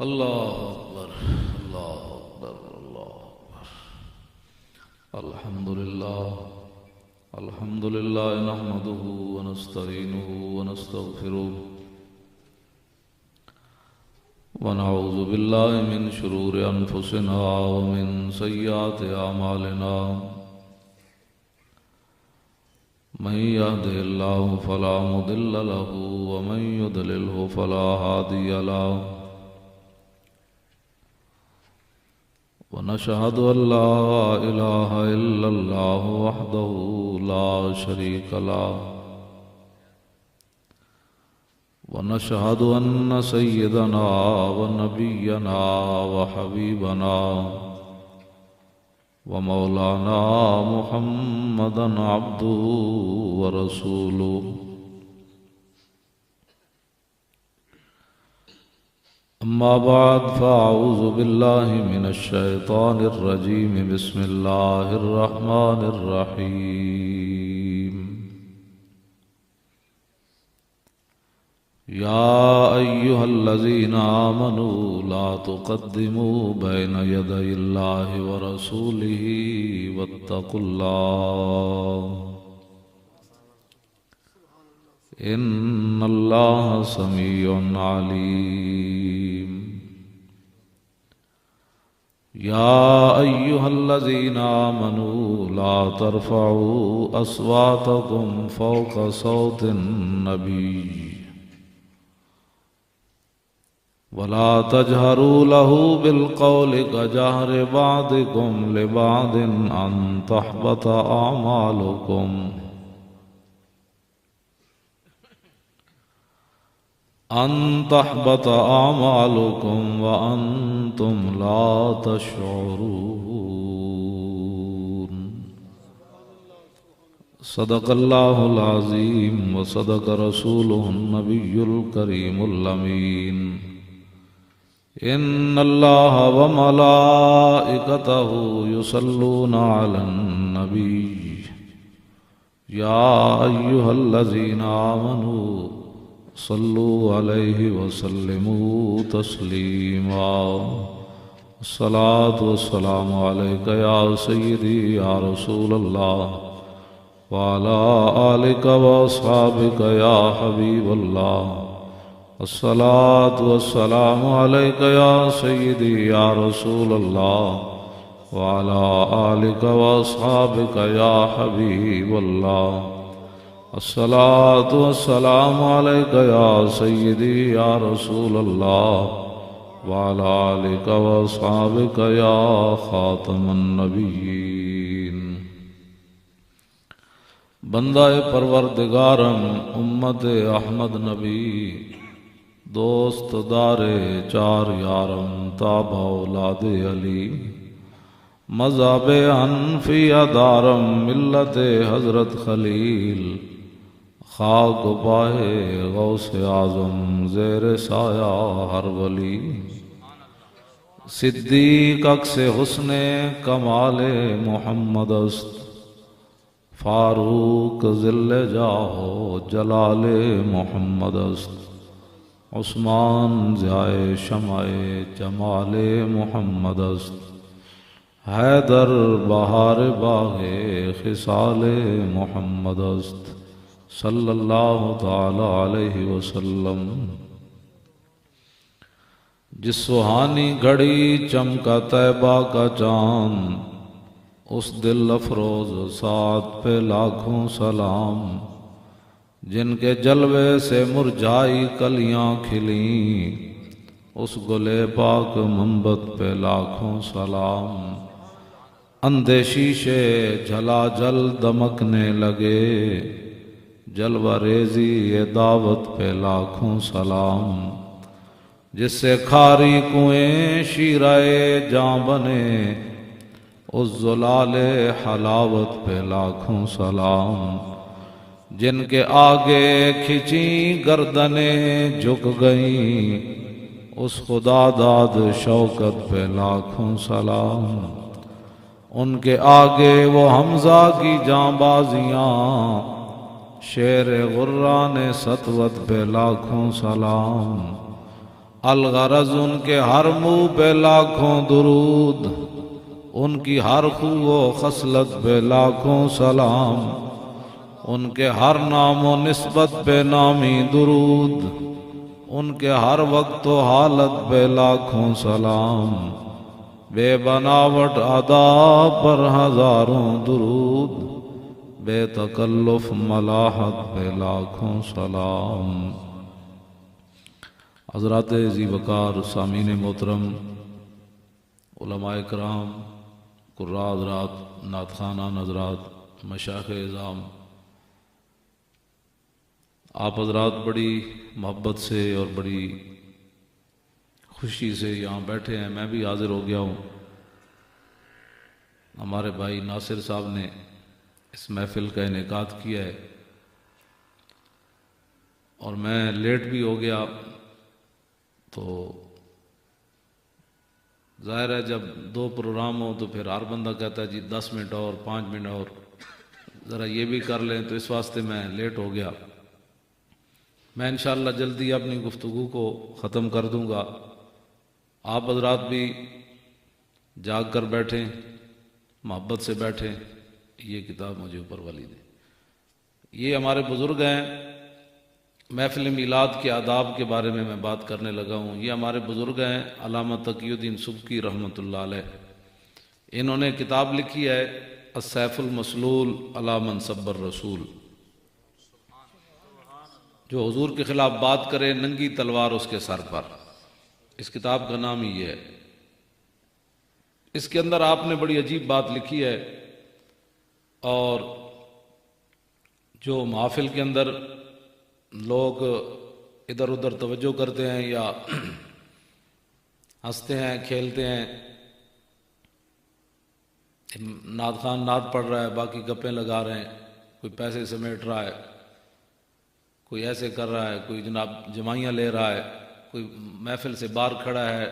اللہ اکبر اللہ اکبر اللہ اکبر الحمد للہ نحمده ونستعینه ونستغفره ونعوذ باللہ من شرور انفسنا ومن سیئات اعمالنا من يهده الله فلا مضل له ومن يضلله فلا هادي له ونشهد أن لا إله إلا الله وحده لا شريك له ونشهد أن سيدنا ونبينا وحبيبنا ومولانا محمدا عبده ورسوله أما بعد فأعوذ بالله من الشيطان الرجيم بسم الله الرحمن الرحيم يا أيها الذين آمنوا لا تقدموا بين يدي الله ورسوله واتقوا الله إن الله سميع عليم يا أيها الذين آمنوا لا ترفعوا أصواتكم فوق صوت النبي ولا تجهروا له بالقول كجهر بعضكم لبعض أن تحبط أعمالكم وأنتم لا تشعرون صدق الله العظيم وصدق رسوله النبي الكريم الأمين إن الله وملائكته يصلون على النبي يا أيها الذين آمنوا صلوا عليه وسلموا تسليما الصلاة والسلام عليك يا سيدي يا رسول الله وعلى آلك وأصحابك يا حبيب الله الصلاة والسلام عليك يا سيدي يا رسول الله وعلى آلك وأصحابك يا حبيب الله الصلاة والسلام عليك يا سيدي يا رسول الله وعلى آلك وأصحابك يا خاتم النبيين بندہ پروردگارم امت احمد نبی دوست دار چار یارم تابع اولاد علی مذہب حنفیہ دارم ملت حضرت خلیل خاک پائے غوث اعظم زیر سایہ ہر ولی صدیق عکس حسن کمال محمد است فاروق ذل جاہ جلال محمد است عثمان ضیائے شمع جمال محمد است حیدر بہار باغ خصال محمد است صلی اللہ تعالی علیہ وسلم جس سہانی گھڑی چمکا طیبہ کا چاند اس دل افروز سعد پہ لاکھوں سلام جن کے جلوے سے مرجھائی کلیاں کھلیں اس گلے پاک منبت پہ لاکھوں سلام اندھے شیشے جھلا جل دمکنے لگے جلوہ ریزی یہ دعوت پہ لاکھوں سلام جس سے کھاری کنویں شیرائے جاں بنے اس زلال حلاوت پہ لاکھوں سلام جن کے آگے کھچیں گردنیں جھک گئیں اس خدا داد شوکت پہ لاکھوں سلام ان کے آگے وہ حمزہ کی جاں بازیاں شیر غران سطوت پہ لاکھوں سلام الغرض ان کے ہر منہ پہ لاکھوں درود، ان کی ہر خو و خصلت پہ لاکھوں سلام، ان کے ہر نام و نسبت پہ نامی درود، ان کے ہر وقت و حالت پہ لاکھوں سلام، بے بناوٹ ادا پر ہزاروں درود، بے تکلف ملاحت پہ لاکھوں سلام۔ حضرات ذی وقار سامعین محترم، علماء کرام، قراء حضرات، نعت خوانان حضرات، مشائخ اعظام، آپ حضرات بڑی محبت سے اور بڑی خوشی سے یہاں بیٹھے ہیں، میں بھی حاضر ہو گیا ہوں۔ ہمارے بھائی ناصر صاحب نے اس محفل کا انعقاد کیا ہے اور میں لیٹ بھی ہو گیا، تو ظاہر ہے جب دو پروگرام ہو تو پھر ہر بندہ کہتا ہے جی 10 منٹ اور 5 منٹ اور ذرا یہ بھی کر لیں، تو اس واسطے میں لیٹ ہو گیا۔ میں انشاءاللہ جلدی اپنی گفتگو کو ختم کر دوں گا۔ آپ حضرات بھی جاگ کر بیٹھیں، محبت سے بیٹھیں۔ یہ کتاب مجھے اوپر والی دے۔ یہ ہمارے بزرگ ہیں، محفل میلاد کے آداب کے بارے میں بات کرنے لگا ہوں۔ یہ ہمارے بزرگ ہیں علامہ تقی الدین سبکی رحمۃ اللہ علیہ، انہوں نے کتاب لکھی ہے السیف المسلول علی من سب الرسول، جو حضور کے خلاف بات کرے ننگی تلوار اس کے سر پر۔ اس کتاب کا نام ہی یہ ہے۔ اس کے اندر آپ نے بڑی عجیب بات لکھی ہے، اور جو محافل کے اندر لوگ ادھر ادھر توجہ کرتے ہیں یا ہنستے ہیں کھیلتے ہیں، نعت خوان نعت پڑھ رہا ہے، باقی گپیں لگا رہے ہیں، کوئی پیسے سمیٹ رہا ہے، کوئی ایسے کر رہا ہے، کوئی جناب جمائیاں لے رہا ہے، کوئی محفل سے باہر کھڑا ہے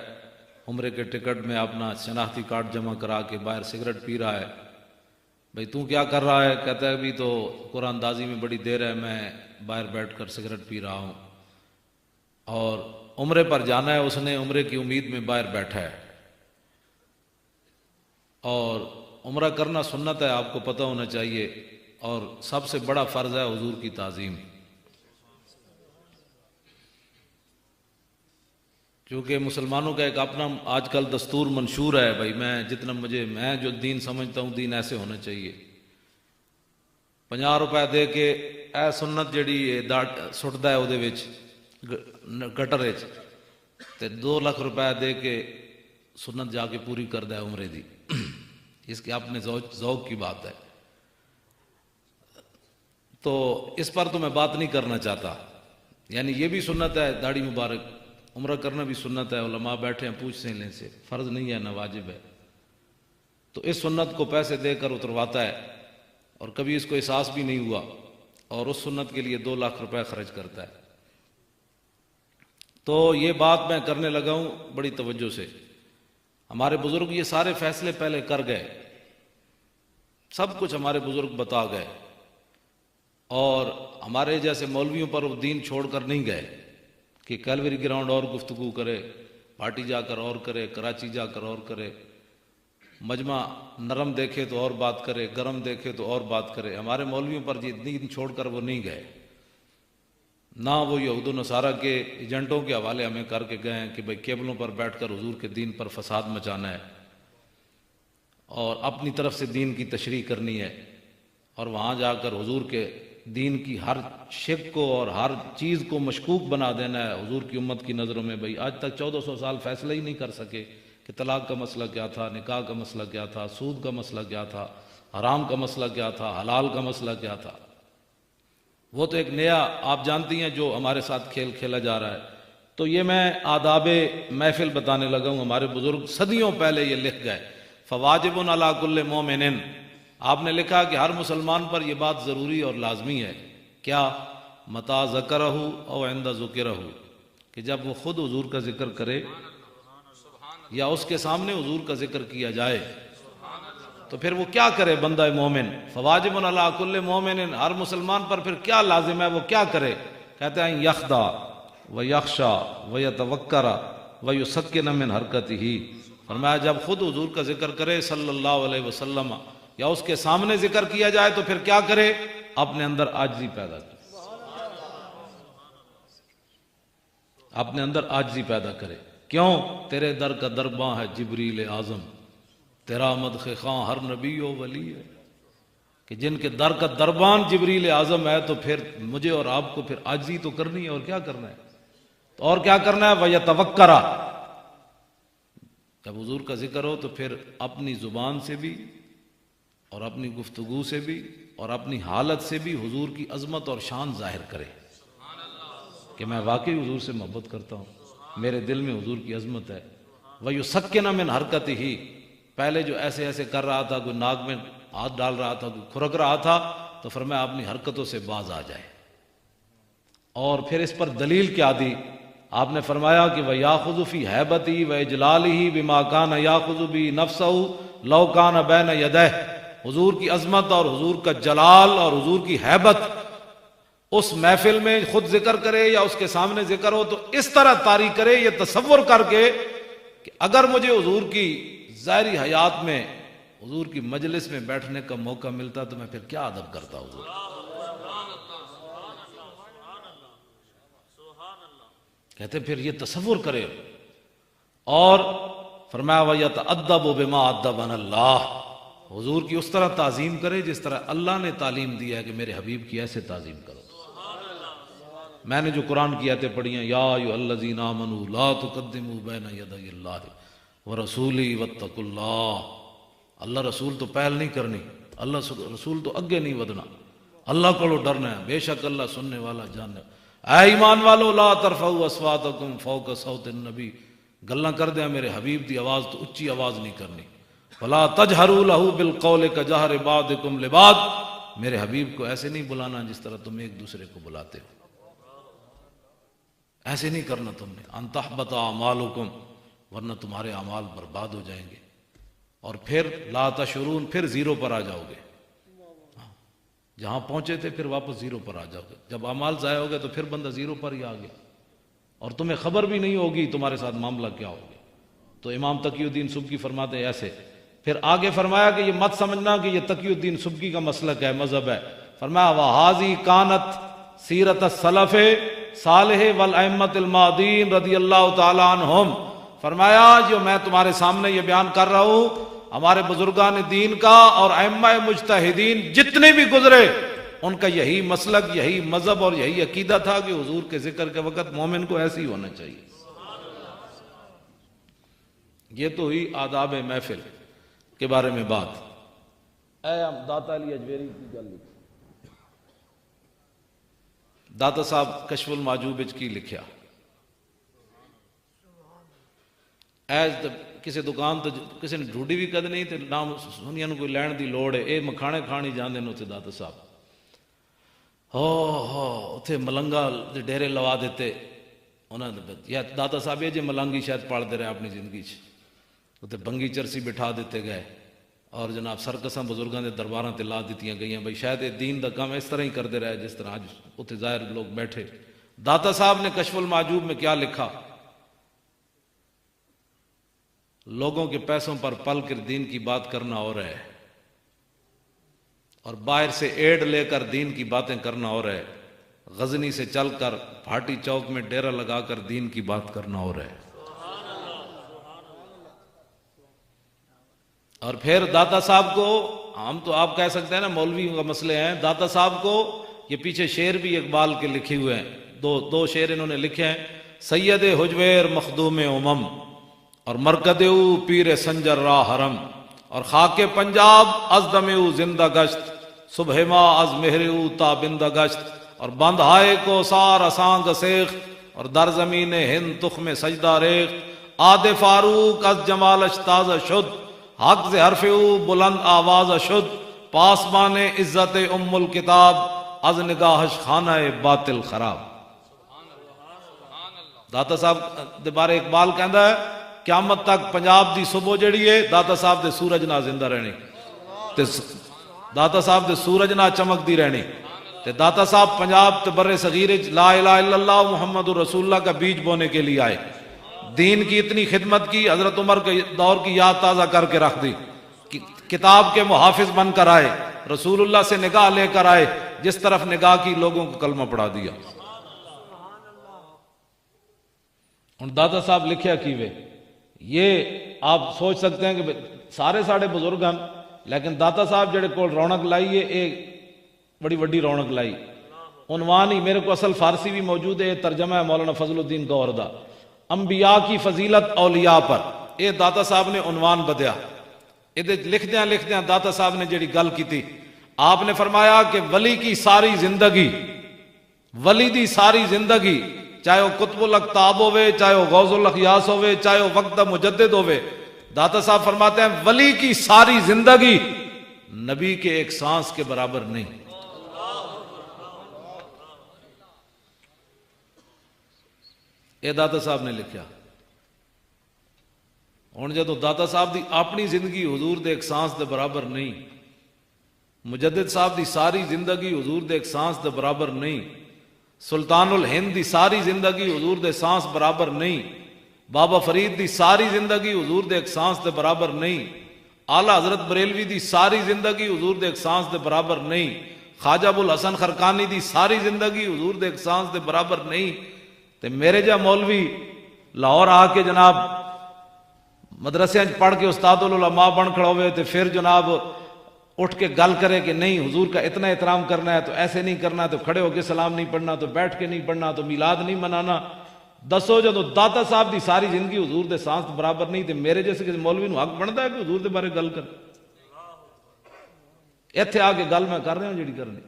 عمرے کے ٹکٹ میں اپنا شناختی کارڈ جمع کرا کے باہر سگریٹ پی رہا ہے۔ بھئی تو کیا کر رہا ہے؟ کہتا ہے ابھی تو قرآن اندازی میں بڑی دیر ہے، میں باہر بیٹھ کر سگریٹ پی رہا ہوں۔ اور عمرے پر جانا ہے، اس نے عمرے کی امید میں باہر بیٹھا ہے، اور عمرہ کرنا سنت ہے، آپ کو پتہ ہونا چاہیے، اور سب سے بڑا فرض ہے حضور کی تعظیم، کیونکہ مسلمانوں کا ایک اپنا آج کل دستور منشور ہے، بھائی میں جو دین سمجھتا ہوں دین ایسے ہونا چاہیے۔ 50 روپے دے کے اے سنت جڑی سٹدا ہے وہ گٹر وچ، تے 2 لاکھ روپے دے کے سنت جا کے پوری کردا ہے عمرے دی۔ اس کے اپنے ذوق کی بات ہے، تو اس پر تو میں بات نہیں کرنا چاہتا۔ یعنی یہ بھی سنت ہے، داڑھی مبارک، عمرہ کرنا بھی سنت ہے، علماء بیٹھے ہیں پوچھ سے لیں سے، فرض نہیں ہے نہ واجب ہے۔ تو اس سنت کو پیسے دے کر اترواتا ہے، اور کبھی اس کو احساس بھی نہیں ہوا، اور اس سنت کے لیے 2 لاکھ روپے خرچ کرتا ہے۔ تو یہ بات میں کرنے لگا ہوں بڑی توجہ سے۔ ہمارے بزرگ یہ سارے فیصلے پہلے کر گئے، سب کچھ ہمارے بزرگ بتا گئے، اور ہمارے جیسے مولویوں پر وہ دین چھوڑ کر نہیں گئے کہ کیلوری گراؤنڈ اور گفتگو کرے، پارٹی جا کر اور کرے، کراچی جا کر اور کرے، مجمع نرم دیکھے تو اور بات کرے، گرم دیکھے تو اور بات کرے۔ ہمارے مولویوں پر یہ دین چھوڑ کر وہ نہیں گئے، نہ وہ یہود و نصارہ کے ایجنٹوں کے حوالے ہمیں کر کے گئے ہیں کہ بھئی کیبلوں پر بیٹھ کر حضور کے دین پر فساد مچانا ہے اور اپنی طرف سے دین کی تشریح کرنی ہے، اور وہاں جا کر حضور کے دین کی ہر شک کو اور ہر چیز کو مشکوک بنا دینا ہے حضور کی امت کی نظروں میں۔ بھئی آج تک 1400 سال فیصلہ ہی نہیں کر سکے کہ طلاق کا مسئلہ کیا تھا، نکاح کا مسئلہ کیا تھا، سود کا مسئلہ کیا تھا، حرام کا مسئلہ کیا تھا، حلال کا مسئلہ کیا تھا۔ وہ تو ایک نیا آپ جانتی ہیں جو ہمارے ساتھ کھیل کھیلا جا رہا ہے۔ تو یہ میں آداب محفل بتانے لگا ہوں، ہمارے بزرگ صدیوں پہلے یہ لکھ گئے، فواجب علی کل مومن، آپ نے لکھا کہ ہر مسلمان پر یہ بات ضروری اور لازمی ہے، کیا متا ذکرہ او عند ذکرہ، کہ جب وہ خود حضور کا ذکر کرے یا اس کے سامنے حضور کا ذکر کیا جائے تو پھر وہ کیا کرے بندہ مومن۔ فواجب علی کل مومن، ہر مسلمان پر پھر کیا لازم ہے، وہ کیا کرے؟ کہتے ہیں یخدا، ویخشا ویتوکر ویسکن من حرکتہ، فرمایا جب خود حضور کا ذکر کرے صلی اللہ علیہ وسلم یا اس کے سامنے ذکر کیا جائے تو پھر کیا کرے؟ اپنے اندر عاجزی پیدا کرے، اپنے اندر عاجزی پیدا کرے۔ کیوں؟ تیرے در کا درباں ہے جبریل اعظم، تیرا مدح خواں ہر نبی و ولی ہے، کہ جن کے در کا دربان جبریل اعظم ہے تو پھر مجھے اور آپ کو پھر عاجزی تو کرنی ہے، اور کیا کرنا ہے؟ تو اور کیا کرنا ہے؟ وَيَتَوَكَّرَ، جب حضور کا ذکر ہو تو پھر اپنی زبان سے بھی اور اپنی گفتگو سے بھی اور اپنی حالت سے بھی حضور کی عظمت اور شان ظاہر کرے کہ میں واقعی حضور سے محبت کرتا ہوں، میرے دل میں حضور کی عظمت ہے۔ وَيُسَكِّنَ مِنْ حَرْكَتِهِ، پہلے جو ایسے ایسے کر رہا تھا، کوئی ناک میں ہاتھ ڈال رہا تھا، کوئی کھرک رہا تھا، تو فرمایا اپنی حرکتوں سے باز آ جائے۔ اور پھر اس پر دلیل کیا دی؟ آپ نے فرمایا کہ وَيَأْخُذُ فِي هَيْبَتِهِ وَإِجْلَالِهِ بِمَا كَانَ يَأْخُذُ بِهِ نَفْسَهُ لَوْ كَانَ بَيْنَ يَدَيْهِ، حضور کی عظمت اور حضور کا جلال اور حضور کی ہیبت اس محفل میں خود ذکر کرے یا اس کے سامنے ذکر ہو تو اس طرح طاری کرے، یہ تصور کر کے کہ اگر مجھے حضور کی ظاہری حیات میں حضور کی مجلس میں بیٹھنے کا موقع ملتا تو میں پھر کیا ادب کرتا حضور۔ کہتے پھر یہ تصور کرے، اور فرمایا وَيَتَأَدَّبُ بِمَا أَدَّبَنَا اللَّهُ، حضور کی اس طرح تعظیم کرے جس طرح اللہ نے تعلیم دی ہے کہ میرے حبیب کی ایسے تعظیم کرو۔ میں نے جو قرآن کی آیتیں پڑھی ہیں، یا ایھا الذین آمنوا لا تقدموا بین یدی اللہ ورسولہ واتقوا اللہ، اللہ رسول تو پہل نہیں کرنی، اللہ رسول تو اگے نہیں ودنا، اللہ کو ڈرنا ہے، بے شک اللہ سننے والا جاننے۔ اے ایمان والو لا ترفعوا اصواتکم فوق صوت النبی، گلاں کر دیں میرے حبیب دی آواز تو اچھی آواز نہیں کرنی۔ ولا تجہروا لہ بالقول کجہر بعضکم لبعض، میرے حبیب کو ایسے نہیں بلانا جس طرح تم ایک دوسرے کو بلاتے ہو، ایسے نہیں کرنا تم نے، ان تحبط اعمالکم، ورنہ تمہارے اعمال برباد ہو جائیں گے، اور پھر لا تشعرون، پھر زیرو پر آ جاؤ گے، جہاں پہنچے تھے پھر واپس زیرو پر آ جاؤ گے۔ جب اعمال ضائع ہو گئے تو پھر بندہ زیرو پر ہی آ گیا، اور تمہیں خبر بھی نہیں ہوگی تمہارے ساتھ معاملہ کیا ہو گیا۔ تو امام تقی الدین سبکی فرماتے ہیں ایسے۔ پھر آگے فرمایا کہ یہ مت سمجھنا کہ یہ تقی الدین سبکی کا مسلک ہے، مذہب ہے، فرمایا وَهَذِهِ كَانَتْ سِيرَةَ السَّلَفِ صالح والائمۃ الماضین رضی اللہ تعالی عنہم، فرمایا جو میں تمہارے سامنے یہ بیان کر رہا ہوں ہمارے بزرگان دین کا اور ائمہ مجتہدین جتنے بھی گزرے، ان کا یہی مسلک، یہی مذہب اور یہی عقیدہ تھا کہ حضور کے ذکر کے وقت مومن کو ایسے ہی ہونا چاہیے۔ یہ تو ہوئی آداب محفل کے بارے میں بات۔ اے داتا علی اجویری کی گل لکھی، داتا صاحب کشف المعجوب کی لکھیا، ایز کسی دکان تو کسی نے ڈھونڈی بھی کد نہیں تے نام سنیا نو کوئی لین دی لوڑ ہے، اے مکھانے کھانی جاندے نے اتنے داتا صاحب، اتنے ملنگا دے ڈیرے لوا دیتے انہوں نے، یا داتا صاحب یہ جی ملنگی شاید پال دے رہے اپنی زندگی اتنے بنگی چرسی بٹھا دیتے گئے، اور جناب سرکساں بزرگاں دے درباراں تے لا دیتیاں گئیاں، بھئی شاید یہ دین دا کام اس طرح ہی کردے رہے جس طرح آج اتنے ظاہر لوگ بیٹھے۔ داتا صاحب نے کشف المعجوب میں کیا لکھا؟ لوگوں کے پیسوں پر پل کر دین کی بات کرنا اور ہے، اور باہر سے ایڈ لے کر دین کی باتیں کرنا اور ہے، غزنی سے چل کر بھاٹی چوک میں ڈیرہ لگا کر دین کی بات کرنا اور ہے۔ اور پھر داتا صاحب کو ہم تو آپ کہہ سکتے ہیں نا مولویوں کا مسئلے ہیں، داتا صاحب کو یہ پیچھے شعر بھی اقبال کے لکھے ہوئے ہیں، دو شعر انہوں نے لکھے ہیں، سید حجویر مخدوم امم اور مرکد او پیر سنجر راہ حرم، اور خاک پنجاب از دم او زندہ گشت، صبح ما از مہر او تابندہ گشت، اور بند ہائے کو سار اسانگ سیخ، اور در زمین ہند تخم سجدہ ریخ، آد فاروق از جمالش تازہ شد، حق سے حرف او بلند آواز شد، پاسبان عزت ام الکتاب از نگاہش خانہ باطل خراب۔ داتا صاحب دے بارے اقبال کہندا ہے قیامت تک پنجاب دی صبح جڑی ہے داتا صاحب دے سورج نہ زندہ رہنی، تے داتا صاحب دے سورج نہ چمک دی رہنی، تے تے داتا صاحب پنجاب تے بر صغیر لا الہ الا اللہ محمد رسول اللہ کا بیج بونے کے لیے آئے، دین کی اتنی خدمت کی، حضرت عمر کے دور کی یاد تازہ کر کے رکھ دی، کتاب کے محافظ بن کر آئے، رسول اللہ سے نگاہ لے کر آئے، جس طرف نگاہ کی لوگوں کو کلمہ پڑھا دیا۔ ہن داتا صاحب لکھیا کیوے، یہ آپ سوچ سکتے ہیں کہ سارے ساڑے بزرگ ہیں، لیکن داتا صاحب جڑے کول رونق لائی ہے ایک بڑی وڈی رونق لائی۔ عنوان ہی میرے کو اصل فارسی بھی موجود ہے، ترجمہ ہے مولانا فضل الدین گوہر دا، انبیاء کی فضیلت اولیاء پر۔ یہ داتا صاحب نے عنوان بدیا، یہ لکھدیاں داتا صاحب نے جڑی گل کی تھی، آپ نے فرمایا کہ ولی کی ساری زندگی، ولی دی ساری زندگی، چاہے وہ قطب الاقطاب ہوئے، چاہے وہ غوث الاخیاس ہوئے، چاہے وہ وقت مجدد ہوئے، داتا صاحب فرماتے ہیں ولی کی ساری زندگی نبی کے ایک سانس کے برابر نہیں۔ یہ داتا صاحب نے لکھا۔ ہن جدوں داتا صاحب دی اپنی زندگی حضور دے ایک سانس دے برابر نہیں، مجدد صاحب دی ساری زندگی حضور دے ایک سانس دے برابر نہیں، سلطان الہند دی ساری زندگی حضور دے سانس برابر نہیں، بابا فرید دی ساری زندگی حضور دے ایک سانس دے برابر نہیں، اعلیٰ حضرت بریلوی دی ساری زندگی حضور دے ایک سانس دے برابر نہیں، خواجہ ابو الحسن خرقانی دی ساری زندگی حضور دے ایک سانس دے برابر نہیں۔ تے میرے جا مولوی لاہور آ کے جناب مدرسے پڑھ کے استاد العلماء بن کھڑا ہوئے تے پھر جناب اٹھ کے گل کرے کہ نہیں حضور کا اتنا احترام کرنا ہے تو ایسے نہیں کرنا، تو کھڑے ہو کے سلام نہیں پڑھنا، تو بیٹھ کے نہیں پڑھنا، تو میلاد نہیں منانا۔ دسو جدو داتا صاحب دی ساری زندگی حضور دے سانس برابر نہیں، تے میرے جیسے کسی مولوی نو حق بنتا ہے کہ حضور دے بارے گل کر؟ ایتھے آ کے گل میں کر رہا ہوں جڑی کرنی۔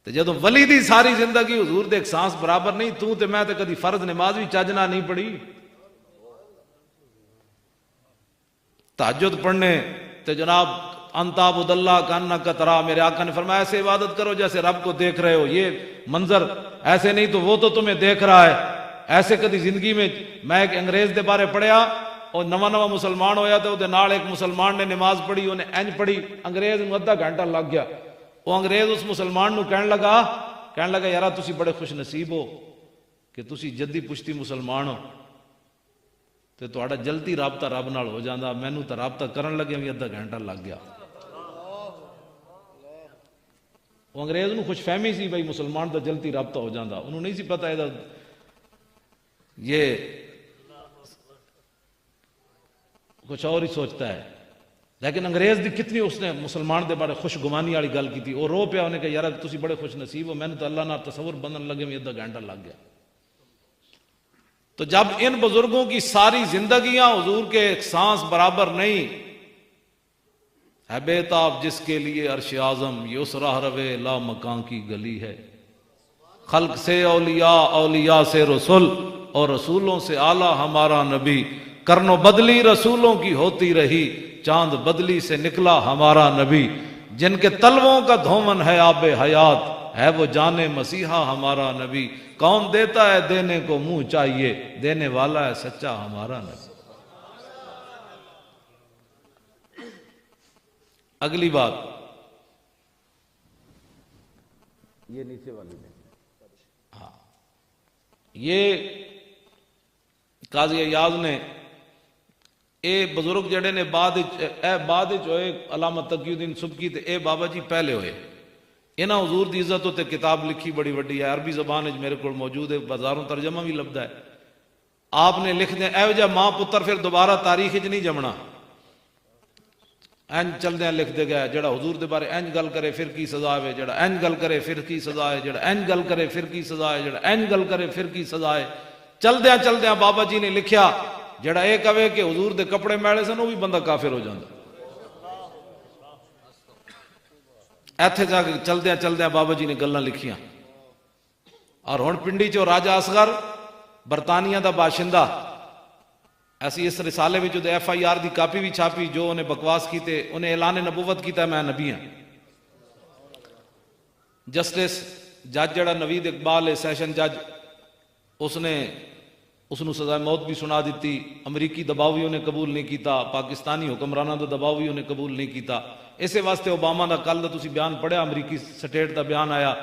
تے جدو ولی دی ساری زندگی حضور دے ایک سانس برابر نہیں، تو تے میں تے کدی فرض نماز بھی چاجنا نہیں پڑھی، تہجد پڑھنے تے جناب انتا عبد اللہ کانک ترا، میرے آقا نے فرمایا ایسے عبادت کرو جیسے رب کو دیکھ رہے ہو، یہ منظر ایسے نہیں تو وہ تو تمہیں دیکھ رہا ہے۔ ایسے کدی زندگی میں ایک انگریز دے بارے پڑھیا، اور نواں مسلمان ہویا تو دے نال ایک مسلمان نے نماز پڑھی، انہیں انج پڑھی، انگریز نو ادھا گھنٹہ لگ گیا۔ وہ انگریز اس مسلمان نو کہنے لگا یارا تسی بڑے خوش نصیب ہو کہ تسی جدی پشتی مسلمان ہو، تے تہاڈا جلدی رابطہ رب نال ہو جاندا، مینوں تے رابطہ کرن لگے بھی ادھا گھنٹہ لگ گیا۔ وہ انگریز نو خوش فہمی سی بھائی مسلمان دا جلدی رابطہ ہو جاندا، انہوں نہیں سی پتہ یہ کچھ اور ہی سوچتا ہے۔ لیکن انگریز دی کتنی اس نے مسلمان دے بارے خوش گمانی والی گل کی تھی، وہ رو پیا، انہیں کہا یار تسی بڑے خوش نصیب ہو، میں نے تو اللہ نہ تصور بندن لگے میں ادھا گھنٹہ لگ گیا۔ تو جب ان بزرگوں کی ساری زندگیاں حضور کے ایک سانس برابر نہیں، ہے بیتاب جس کے لیے عرش اعظم، یہ اس راہ روے لا مکان کی گلی ہے، خلق سے اولیاء، اولیاء سے رسول، اور رسولوں سے اعلیٰ ہمارا نبی، کرن و بدلی رسولوں کی ہوتی رہی، چاند بدلی سے نکلا ہمارا نبی، جن کے تلووں کا دھومن ہے آب حیات، ہے وہ جان مسیحا ہمارا نبی، کون دیتا ہے دینے کو منہ چاہیے، دینے والا ہے سچا ہمارا نبی۔ اگلی بات یہ نیچے والی میں، ہاں یہ قاضی ایاز نے اے بزرگ جڑے نے بعد ہوئے، علامہ تقی الدین سبکی تے اے بابا جی پہلے ہوئے، انہاں حضور دی عزت تے کتاب لکھی بڑی وڈی ہے، عربی زبان میرے کو موجود ہے، بازاروں ترجمہ بھی لبدا ہے۔ آپ نے لکھ دیں اے جا ماں پتر پھر دوبارہ تاریخ نہیں جمنا، اینج چل دیا لکھ دے گیا، جڑا حضور دے بارے اینج گل کرے پھر کی سزا ہے، جڑا اینج گل کرے پھر کی سزا ہے، جڑا اینج گل کرے پھر کی سزا ہے، جڑا اینج گل کرے پھر کی سزا ہے۔ چل دیا بابا جی نے لکھیا جڑا اے کہے کہ حضور دے کپڑے میلے سن وہ بھی بندہ کافر ہو جاندا۔ ایتھے جا کے چل دیا بابا جی نے گلاں لکھیاں، اور ہن پنڈی چو راجہ اصغر برطانیہ دا باشندہ، ایسی اس رسالے میں جو ایف آئی آر دی کاپی بھی چھاپی، جو انہیں بکواس کیتے، انہیں اعلان نبوت کیتا میں نبی ہوں۔ جسٹس جج جڑا نوید اقبال ہے سیشن جج، اس نے سزا موت بھی سنا دیتی، امریکی دباؤ بھی انہیں قبول نہیں کیتا، پاکستانی حکمرانوں دا دباؤ بھی انہیں قبول نہیں کیتا۔ اسی واسطے اوباما دا کل دا تسی بیان پڑھیا، امریکی سٹیٹ دا بیان آیا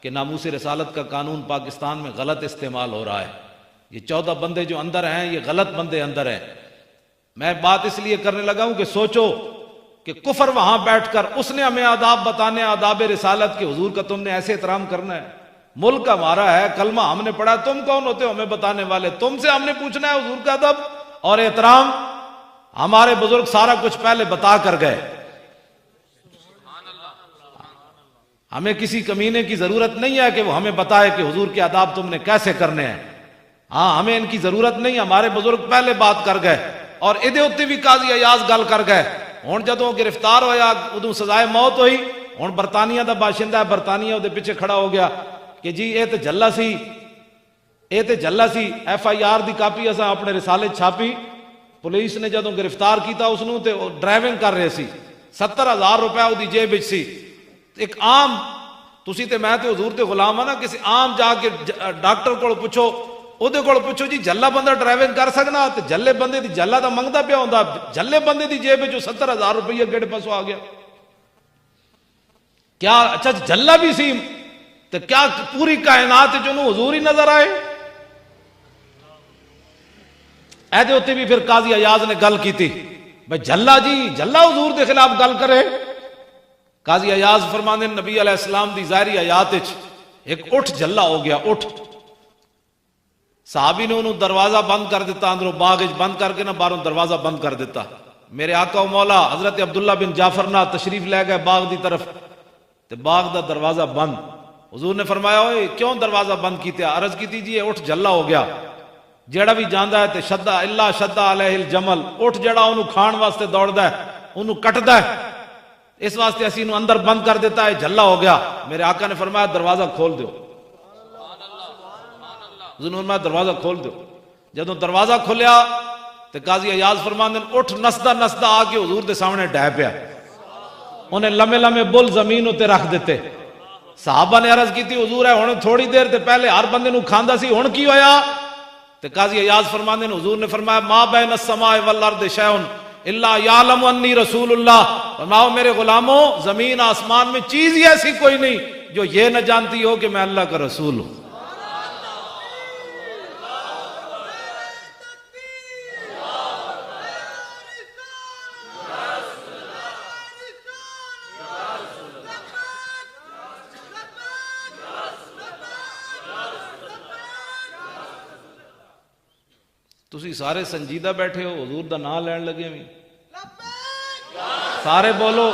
کہ ناموس رسالت کا قانون پاکستان میں غلط استعمال ہو رہا ہے، یہ 14 بندے جو اندر ہیں یہ غلط بندے اندر ہیں۔ میں بات اس لیے کرنے لگا ہوں کہ سوچو کہ کفر وہاں بیٹھ کر اس نے ہمیں آداب بتانے، آداب رسالت کے، حضور کا تم نے ایسے احترام کرنا ہے، ملک ہمارا ہے، کلمہ ہم نے پڑھا، تم کون ہوتے ہو ہمیں بتانے والے؟ تم سے ہم نے پوچھنا ہے حضور کا ادب اور احترام۔ ہمارے بزرگ سارا کچھ پہلے بتا کر گئے، ہمیں کسی کمینے کی ضرورت نہیں ہے کہ وہ ہمیں بتائے کہ حضور کے آداب تم نے کیسے کرنے ہیں۔ ہاں ہمیں ان کی ضرورت نہیں، ہمارے بزرگ پہلے بات کر گئے اور ادھے اتنے بھی قاضی ایاز گل کر گئے۔ ہوں جدوں گرفتار ہویا ادوں سزائے موت ہوئی، ہوں برطانیہ دا باشندہ ہے، برطانیہ دے پیچھے کھڑا ہو گیا کہ جی اے تے جھلا سی، اے تے جھلا سی۔ FIR دی کاپی اساں اپنے رسالے چھاپی، پولیس نے جدوں گرفتار کیتا اس نوں تے ڈرائیونگ کر رہے سی، 70,000 روپے وہ دی جیب وچ سی۔ ایک عام تسی تے میں تے حضور تے غلام ہاں نا، کسی عام جا کے ڈاکٹر کول پوچھو، اودے کول پوچھو جی جھلا بندہ ڈرائیونگ کر سکنا؟ تے جھلے بندے دی جھلا دا منگدا پیا ہوندا، جھلے بندے دی جیب وچ 70,000 روپیہ گڑ پاسوں آ گیا۔ کیا اچھا جھلا بھی سی تے کیا پوری کائنات وچ انہوں حضور ہی نظر آئے؟ ایدے ہوتے بھی پھر قاضی ایاز نے گل کی تھی بھائی جھلا جی جھلا حضور دے خلاف گل کرے۔ قاضی ایاز فرماندے نبی علیہ السلام دی ظاہری حیات وچ ایک اٹھ جھلا ہو گیا، اٹھ۔ صحابی نے انہوں دروازہ بند کر دیتا، اندروں باغ بند کر کے نہ باہروں دروازہ بند کر دیتا۔ میرے آقا و مولا حضرت عبداللہ بن جعفر نہ تشریف لے گئے باغ دی طرف، تے باغ دا دروازہ بند۔ حضور نے فرمایا اوئے کیوں دروازہ بند کیتے؟ عرض کی تھی اٹھ جھلا ہو گیا، جیڑا بھی جاندا ہے تے شدہ اللہ شدہ علیہ الجمل، اٹھ جڑا انہوں کھان واسطے دوڑدا ہے انہوں کٹدا ہے، اس واسطے اسی انہوں اندر بند کر دیتا ہے، جھلا ہو گیا۔ میرے آقا نے فرمایا دروازہ کھول دیو، حضور نے فرمایا دروازہ کھول دیو۔ جدوں دروازہ کھولیا تے قاضی ایاز فرماندے اٹھ نسدا نسدا آ کے حضور دے سامنے ڈہ پیا، انہیں لمے لمے بل زمین اتے رکھ دیتے۔ صحابہ نے عرض کی تھی حضور ہے ہن تھوڑی دیر تے پہلے ہر بندے نو کھاندا سی، ہن کی ہویا؟ تے قاضی ایاز فرماندے حضور نے فرمایا ما بین السماء والارض شیء الا یعلم انی رسول اللہ، فرماؤ میرے غلاموں زمین آسمان میں چیز ہی ایسی کوئی نہیں جو یہ نہ جانتی ہو کہ میں اللہ کا رسول ہوں۔ تسی سارے سنجیدہ بیٹھے ہو، حضور دا نام لین لگے ہوئے، سارے بولو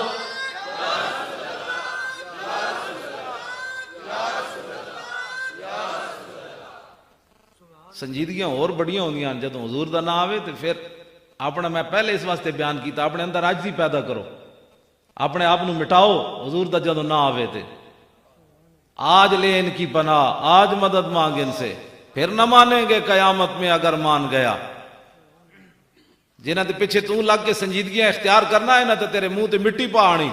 سنجیدگیاں اور بڑیاں ہوندیاں جدوں حضور دا نام آوے تے پھر اپنا، میں پہلے اس واسطے بیان کیتا اپنے اندر عاجزی پیدا کرو، اپنے آپ نو مٹاؤ، حضور دا جدوں نام آوے تے آج لے ان کی پناہ، آج مدد مانگ ان سے، پھر نہ مانیں گے قیامت میں اگر مان گیا۔ جنہاں دے پیچھے تو لگ کے سنجیدگیاں اختیار کرنا ہے نا تے تیرے منہ تے مٹی پا آنی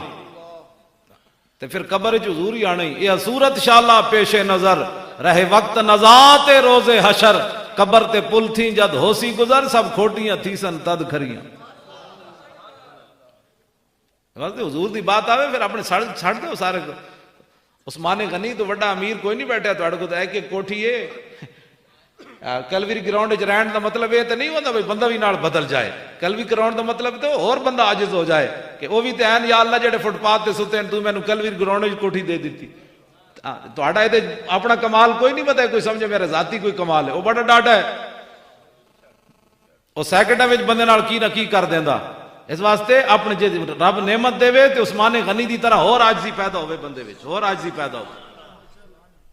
تے پھر قبر وچ حضور ہی آنی۔ یہ صورت شالا پیش نظر رہے وقت نزاعت روز حشر، قبر تے پل تھی جد ہوسی گزر، سب کھوٹیاں تھی سن تد کھریاں۔ واسطے حضور دی بات آوے پھر اپنے چھڑ دو سارے کو۔ عثمان غنی تو بڑا امیر کوئی نہیں بیٹھا تھوڑے کو، تو ہے کہ کوٹھی ہے کلوری گراؤنڈ وچ رہن دا مطلب یہ تو نہیں ہوتا بھائی بندہ بھی نال بدل جائے، کلوی گراؤنڈ دا مطلب تو اور بندہ عاجز ہو جائے کہ وہ بھی تے ہیں یا اللہ جڑے فٹ پاتھ تے ستے ہیں تو میں نے کلوی گراؤنڈ وچ کوٹھی دے دیتی۔ تہاڈا اے تے اپنا کمال کوئی نہیں پتا، کوئی سمجھے میرا ذاتی کوئی کمال ہے، وہ بڑا ڈاڈا ہے، وہ سیکنڈاں وچ بندے نال کی نہ کی کر دیندا۔ اس واسطے اپنے جے رب نعمت دے تے عثمان غنی دی طرح اور عاجزی پیدا ہوے بندے وچ، اور عاجزی پیدا ہو۔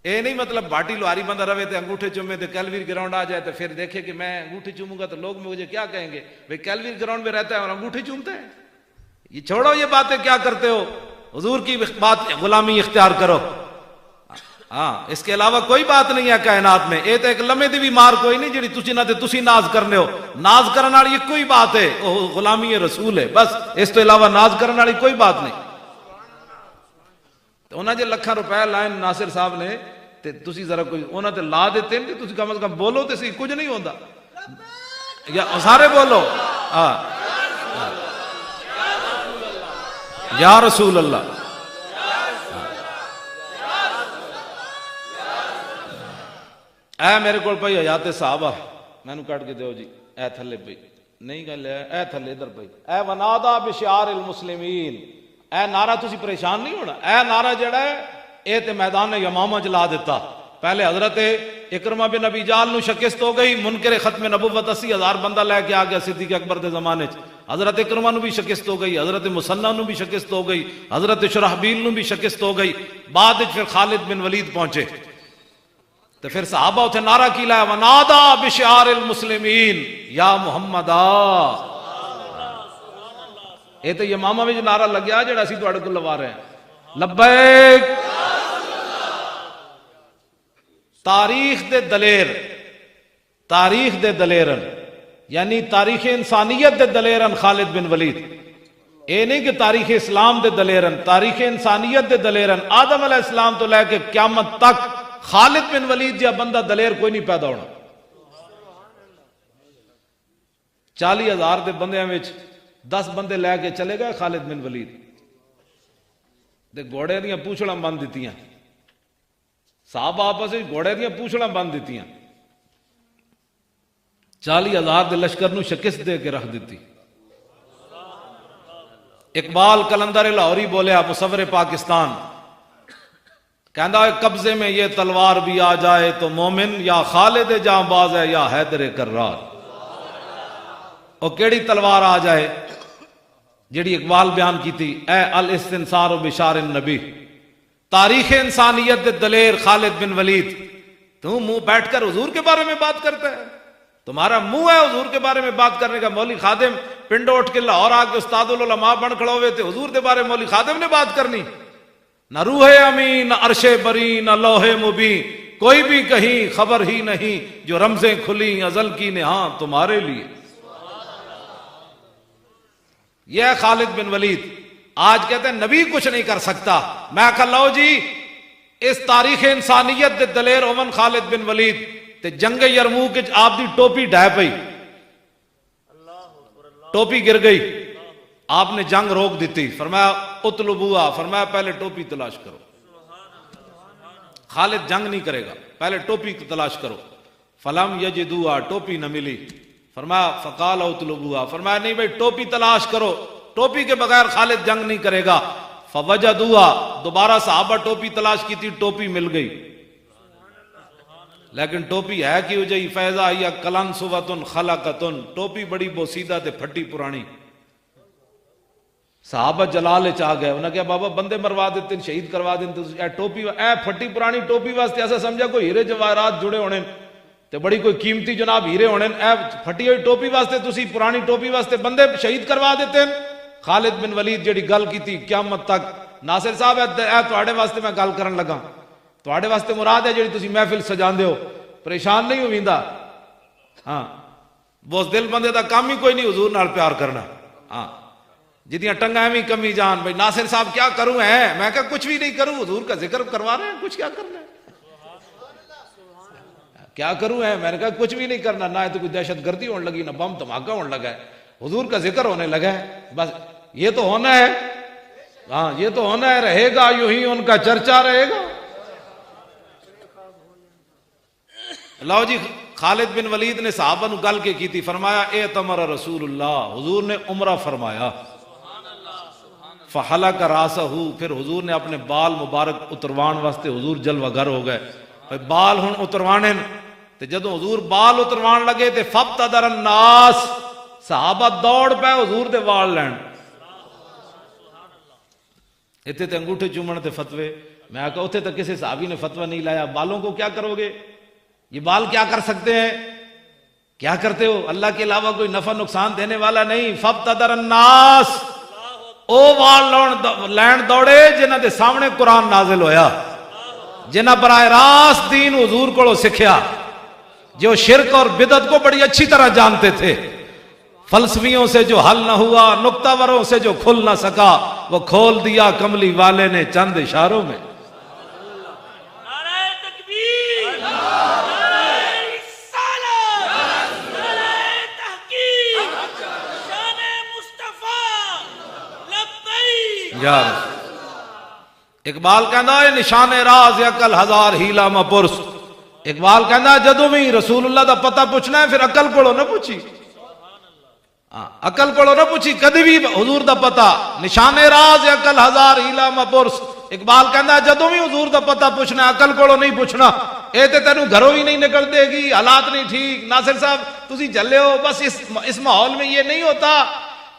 اے نہیں مطلب بھاٹی لوہاری بندہ رہے تے انگوٹھے چومے تے کیلویر گراؤنڈ آ جائے تو پھر دیکھے کہ میں انگوٹھی چوموں گا تو لوگ مجھے کیا کہیں گے، بھئی کیلویر گراؤنڈ میں رہتا ہے اور انگوٹھی چومتا ہے۔ یہ چھوڑو یہ باتیں کیا کرتے ہو، حضور کی بات غلامی اختیار کرو۔ ہاں اس کے علاوہ کوئی بات نہیں ہے کائنات میں، اے تو ایک لمحے دی بھی مار کوئی نہیں جڑی تسی نہ تے تسی ناز کرنے ہو، ناز کرنے والی ایک کوئی بات ہے، وہ غلامی رسول ہے بس، اس تو علاوہ ناز کرنے والی کوئی بات نہیں۔ تو انہاں جے لکھاں روپے لائن ناصر صاحب نے تے تسی ذرا کوئی انہاں تے لا دیتے ہیں، تسی کم از کم بولو تے سی، کچھ نہیں ہوندا، یا سارے بولو۔ یا رسول اللہ. اے میرے کو پئی حیات صحابہ مینو کٹ کے دیو جی. اے تھلے پئی نہیں گل ہے, اے تھلے ادھر پئی. اے ونادا بشعار المسلمین, اے نعرہ تسی پریشان نہیں ہونا. اے نعرہ جڑا ہے اے تے میدان یمامہ جلا دیتا. پہلے حضرت اکرمہ بن ابی جہل نو شکست ہو گئی, منکر ختم نبوت 80,000 بندہ لے کے آ گیا صدیق اکبر دے زمانے چ. حضرت اکرمہ نو بھی شکست ہو گئی, حضرت مسنہ نو بھی شکست ہو گئی, حضرت شرحبیل نو بھی شکست ہو گئی. بعد وچ پھر خالد بن ولید پہنچے تو پھر صحابہ اتنے نعرہ کی لایا ونادا بشعار المسلمین یا محمدا. یہ تو یمامہ میں جو نعرہ لگیا جڑا اسی تواڈے کول لوا رہے ہیں, لبیک. تاریخ دے دلیر, تاریخ دے دلیرن یعنی تاریخ انسانیت دے دلیرن خالد بن ولید. اے نہیں کہ تاریخ اسلام دے دلیرن, تاریخ انسانیت دے دلیرن. آدم علیہ السلام تو لے کے قیامت تک خالد بن ولید جا بندہ دلیر کوئی نہیں پیدا ہونا. 40,000 دے بندیاں وچ 10 بندے لے کے چلے گئے خالد بن ولید دے گھوڑے دیاں پوچھڑاں بند دتیاں. صحابہ آپس وچ گھوڑے دیاں پوچھڑاں بند دتیاں. 40,000 دے لشکر نو شکست دے کے رکھ دیتی. اقبال کلندر لاہوری بولیا, مصور پاکستان, کہندا ہے قبضے میں یہ تلوار بھی آ جائے تو مومن یا خالد جاں باز ہے یا حیدر کرار. اور کیڑی تلوار آ جائے جڑی اقبال بیان کی تھی, اے الاستنصار بشار النبی, تاریخ انسانیت دے دلیر خالد بن ولید. تو منہ بیٹھ کر حضور کے بارے میں بات کرتا ہے, تمہارا منہ ہے حضور کے بارے میں بات کرنے کا. مولوی خادم پنڈو اٹھ کے لاہور آ کے استاد العلماء بن کھڑے ہوئے تھے, حضور کے بارے میں مولوی خادم نے بات کرنی. نہ روح امین, نہ عرش بری, نہ لوح مبین, کوئی بھی کہیں خبر ہی نہیں, جو رمزیں کھلی ازل کی نہاں تمہارے لیے. یہ ہے خالد بن ولید. آج کہتے ہیں نبی کچھ نہیں کر سکتا. میں کہا لو جی, اس تاریخ انسانیت دے دلیر اومن خالد بن ولید تے جنگ یرموک وچ آپ دی ٹوپی ڈھہ پئی, ٹوپی گر گئی, آپ نے جنگ روک دیتی. فرمایا اطلبوها, فرمایا پہلے ٹوپی تلاش کرو. خالد جنگ نہیں کرے گا, پہلے ٹوپی تلاش کرو. فلم یجدوها, ٹوپی نہ ملی. فرمایا فقال اطلبوها, فرمایا نہیں بھائی ٹوپی تلاش کرو, ٹوپی کے بغیر خالد جنگ نہیں کرے گا. فوجدوها, دوبارہ صحابہ ٹوپی تلاش کی تھی, ٹوپی مل گئی. لیکن ٹوپی ہے کی ہو جائی, فیضا یا کلن صوتن خلقتن, ٹوپی بڑی بوسیدہ تے پھٹی پرانی. صحابہ جلال چاہ گئے, انہوں نے کہا بابا بندے مروا دیتے, شہید کروا دیتے, اے ٹوپی, اے پھٹی پرانی ٹوپی واسطے ایسا سمجھا کوئی ہیرے جواہرات جڑے ہونے تے بڑی کوئی قیمتی جناب ہیرے ہونے, اے پھٹی ہوئی ٹوپی واسطے تسی پرانی ٹوپی واسطے بندے شہید کروا دیتے. خالد بن ولید جڑی گل کی تھی قیامت تک, ناصر صاحب اے تواڈے واسطے میں گل کرن لگا, تواڈے واسطے مراد ہے جڑی تسی محفل سجاندے ہو, پریشان نہیں ہویندا. ہاں بوس دل بندے دا کام ہی کوئی نہیں حضور نال پیار کرنا. ہاں جدیاں ٹنگا ایویں کمی جان, بھائی ناصر صاحب کیا کروں ہے, میں کہا کچھ بھی نہیں کروں, حضور کا ذکر کروا رہے ہیں, کچھ کیا کرنا ہے, کیا کروں ہے, میں نے کہا کچھ بھی نہیں کرنا. نہ تو کوئی دہشت گردی ہونے لگی, نہ بم دھماکہ ہونے لگا ہے, حضور کا ذکر ہونے لگا ہے, بس یہ تو ہونا ہے. ہاں یہ تو ہونا ہے, رہے گا یوں ہی ان کا چرچا رہے گا. لاؤ جی, خالد بن ولید نے صحابہ نو گل کے کی تھی. فرمایا اعتمر رسول اللہ, حضور نے عمرہ فرمایا. فحلق راسہ, پھر حضور نے اپنے بال مبارک اتروان واسطے حضور جلوہ گر ہو گئے. بال ہن اتروانے تے جدو حضور بال اتروان لگے تے فابتدر الناس, صحابہ دوڑ پے حضور دے وال لین. اتنے تے انگوٹھے چومن تے فتوے, میں کہا اتنے تک کسی صحابی نے فتوہ نہیں لایا. بالوں کو کیا کرو گے, یہ بال کیا کر سکتے ہیں, کیا کرتے ہو, اللہ کے علاوہ کوئی نفع نقصان دینے والا نہیں. فابتدر الناس, او وال لین دوڑے جنہ دے سامنے قرآن نازل ہویا, جنہ براہ راست دین حضور کو سکھیا, جو شرک اور بدعت کو بڑی اچھی طرح جانتے تھے. فلسفیوں سے جو حل نہ ہوا, نکتہ وروں سے جو کھل نہ سکا, وہ کھول دیا کملی والے نے چند اشاروں میں. یا رسول۔ اقبال کہندا ہے نشان راز عقل ہزار ہیلا مپرس۔ اقبال کہندا جدوں بھی رسول اللہ دا پتہ پوچھنا ہے پھر عقل کولوں نہ پوچھی، عقل کولوں نہ پوچھی، کدی بھی حضور دا پتہ نشان راز عقل ہزار ہیلا مپرس۔ اقبال کہندا جدوں بھی حضور دا پتہ پوچھنا عقل کولوں نہیں پوچھنا، اے تے تینوں گھروں ہی نہیں نکل دے گی، حالات نہیں ٹھیک، ناصر صاحب تسی جلے ہو، بس اس ماحول میں یہ نہیں ہوتا،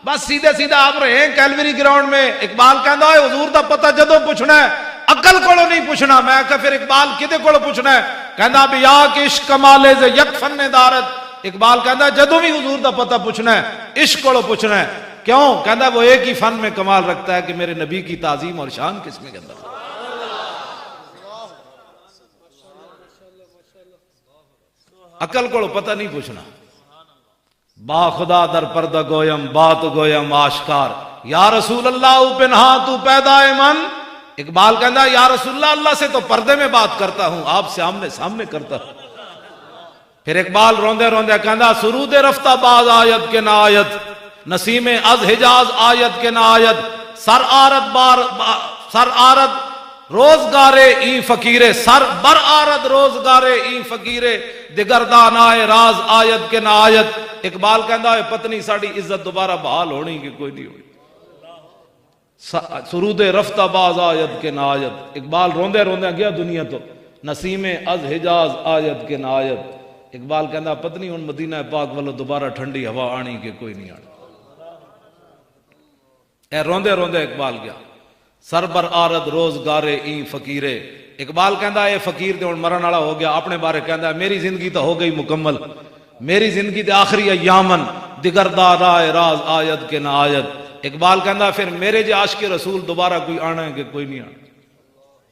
بس سیدھے سیدھا آپ رہے ہیں کیلوری گراؤنڈ میں۔ اقبال کہندا ہے حضور دا پتہ جدوں پوچھنا ہے عقل کولوں نہیں پوچھنا۔ میں کہا پھر اقبال کدے کولوں پوچھنا ہے؟ کہندا بیا کہ عشق کمالے ز یک فن دارت۔ اقبال کہندا جدوں بھی حضور دا پتہ پوچھنا ہے عشق کولوں پوچھنا ہے، کیوں؟ کہندا وہ ایک ہی فن میں کمال رکھتا ہے کہ میرے نبی کی تعظیم اور شان کس میں کے اندر۔ عقل کو پتہ نہیں پوچھنا۔ با خدا در پردہ گویم بات گویم آشکار، یا رسول اللہ او پنہا تو پیدا من۔ اقبال کہندا یا رسول اللہ، اللہ سے تو پردے میں بات کرتا ہوں، آپ سے آمنے سامنے کرتا ہوں۔ پھر اقبال روندے روندے کہندا سرود رفتہ باز آیت کے نہ آیت، نسیم از حجاز آیت کے نہ آیت، سر آرد روزگارے ای فقیرے، سر بر آرد روزگارے ای فقیرے، دگردان آئے راز آیت کے نہ آیت۔ اقبال کہندا ہے پتنی ساڑی عزت دوبارہ بحال ہونی کہ کوئی نہیں ہونی۔ سرود رفتہ باز آیت کے نہ آیت۔ اقبال روندے روندے گیا دنیا تو، نسیم از حجاز آیت کے نہ آیت۔ اقبال کہندا پتنی ان مدینہ پاک والو دوبارہ ٹھنڈی ہوا آنی کہ کوئی نہیں آنی۔ اے روندے روندے اقبال گیا، سر بر آرد روزگارے ای فقیرے۔ اقبال کہندا اے فقیر تے ہن مرن والا ہو گیا، اپنے بارے کہندا میری زندگی تو ہو گئی مکمل، میری زندگی تے آخری ایامن دگردار آئے راز آیت کے نہ آیت۔ اقبال کہندا پھر میرے جے عاشق رسول دوبارہ کوئی آنا ہے کہ کوئی نہیں آنا۔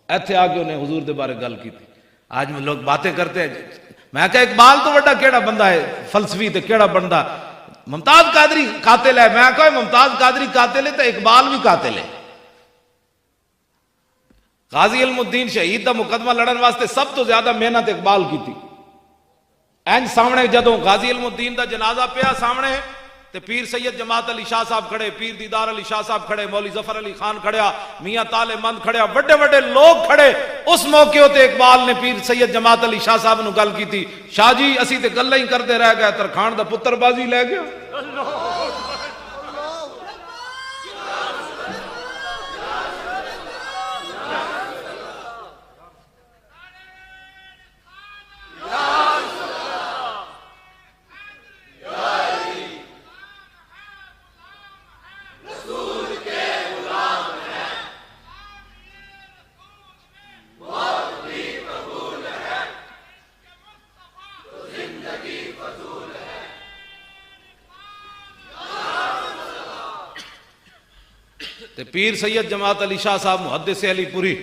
ایتھے آ کے انہیں حضور دے بارے گل کی تھی۔ آج میں لوگ باتیں کرتے ہیں، میں کہا اقبال تو بڑا کیڑا بندہ ہے فلسفی تے کیڑا بندہ، ممتاز قادری قاتل ہے۔ میں کہا ممتاز قادری قاتل ہے تو اقبال بھی قاتل ہے۔ غازی علم الدین شہید دا مقدمہ لڑن واسطے سب تو زیادہ محنت اقبال کی تھی۔ اینج سامنے جدوں غازی علم الدین دا جنازہ پیا سامنے تے پیر سید جماعت علی شاہ صاحب کھڑے، پیر دیدار علی شاہ صاحب کھڑے، مولوی ظفر علی خان کھڑیا، میاں طالع مند کھڑیا، بڑے بڑے لوگ کھڑے۔ اس موقع ہوتے اقبال نے پیر سید جماعت علی شاہ صاحب نو گل کی تھی، شاہ جی اسی تے گلاں ہی کردے رہ گئے، ترکھان دا پتر بازی لے گیا۔ پیر سید جماعت علی شاہ صاحب محدث علی پوری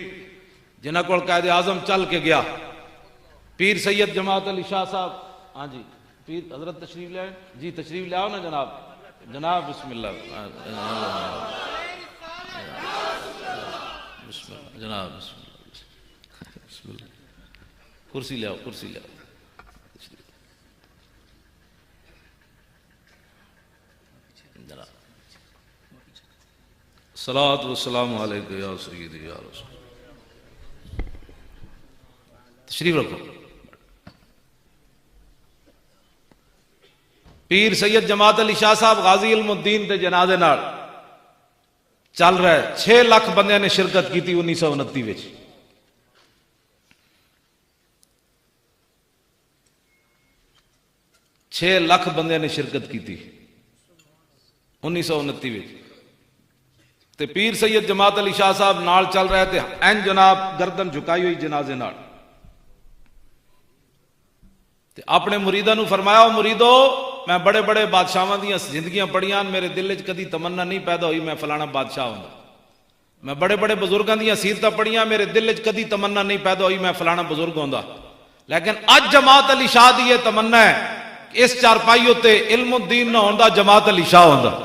جنہ کو قائد اعظم چل کے گیا، پیر سید جماعت علی شاہ صاحب، ہاں جی پیر حضرت تشریف لے آئے جی، تشریف لے آؤ نا جناب، جناب بسم اللہ، بسم اللہ جناب، بسم اللہ، کرسی لے آؤ، کرسی لے آؤ۔ صلاۃ والسلام علیکہ یا سیدی یا رسول۔ تشریف رکھو۔ پیر سید جماعت علی شاہ صاحب غازی علم الدین دے جنازے نال چل رہا ہے، 6 لاکھ بندے نے شرکت کی تھی 1929 وچ۔ 6 لاکھ بندے نے شرکت کی تھی 1929 وچ۔ تے پیر سید جماعت علی شاہ صاحب نال چل رہے تھے، این جناب گردن جھکائی ہوئی جنازے نال، تے اپنے مریداں نو فرمایا او مریدو میں بڑے بڑے بادشاہاں دیاں زندگیاں پڑھیاں، میرے دل وچ کدی تمنا نہیں پیدا ہوئی میں فلانا بادشاہ ہوندا۔ میں بڑے بڑے بزرگاں دیاں سیرتاں پڑھیاں، میرے دل وچ کدی تمنا نہیں پیدا ہوئی میں فلانا بزرگ ہوندا، لیکن اج جماعت علی شاہ دی یہ تمنا ہے کہ اس چارپائی تے علم الدین نہ ہوندا جماعت علی شاہ ہوندا۔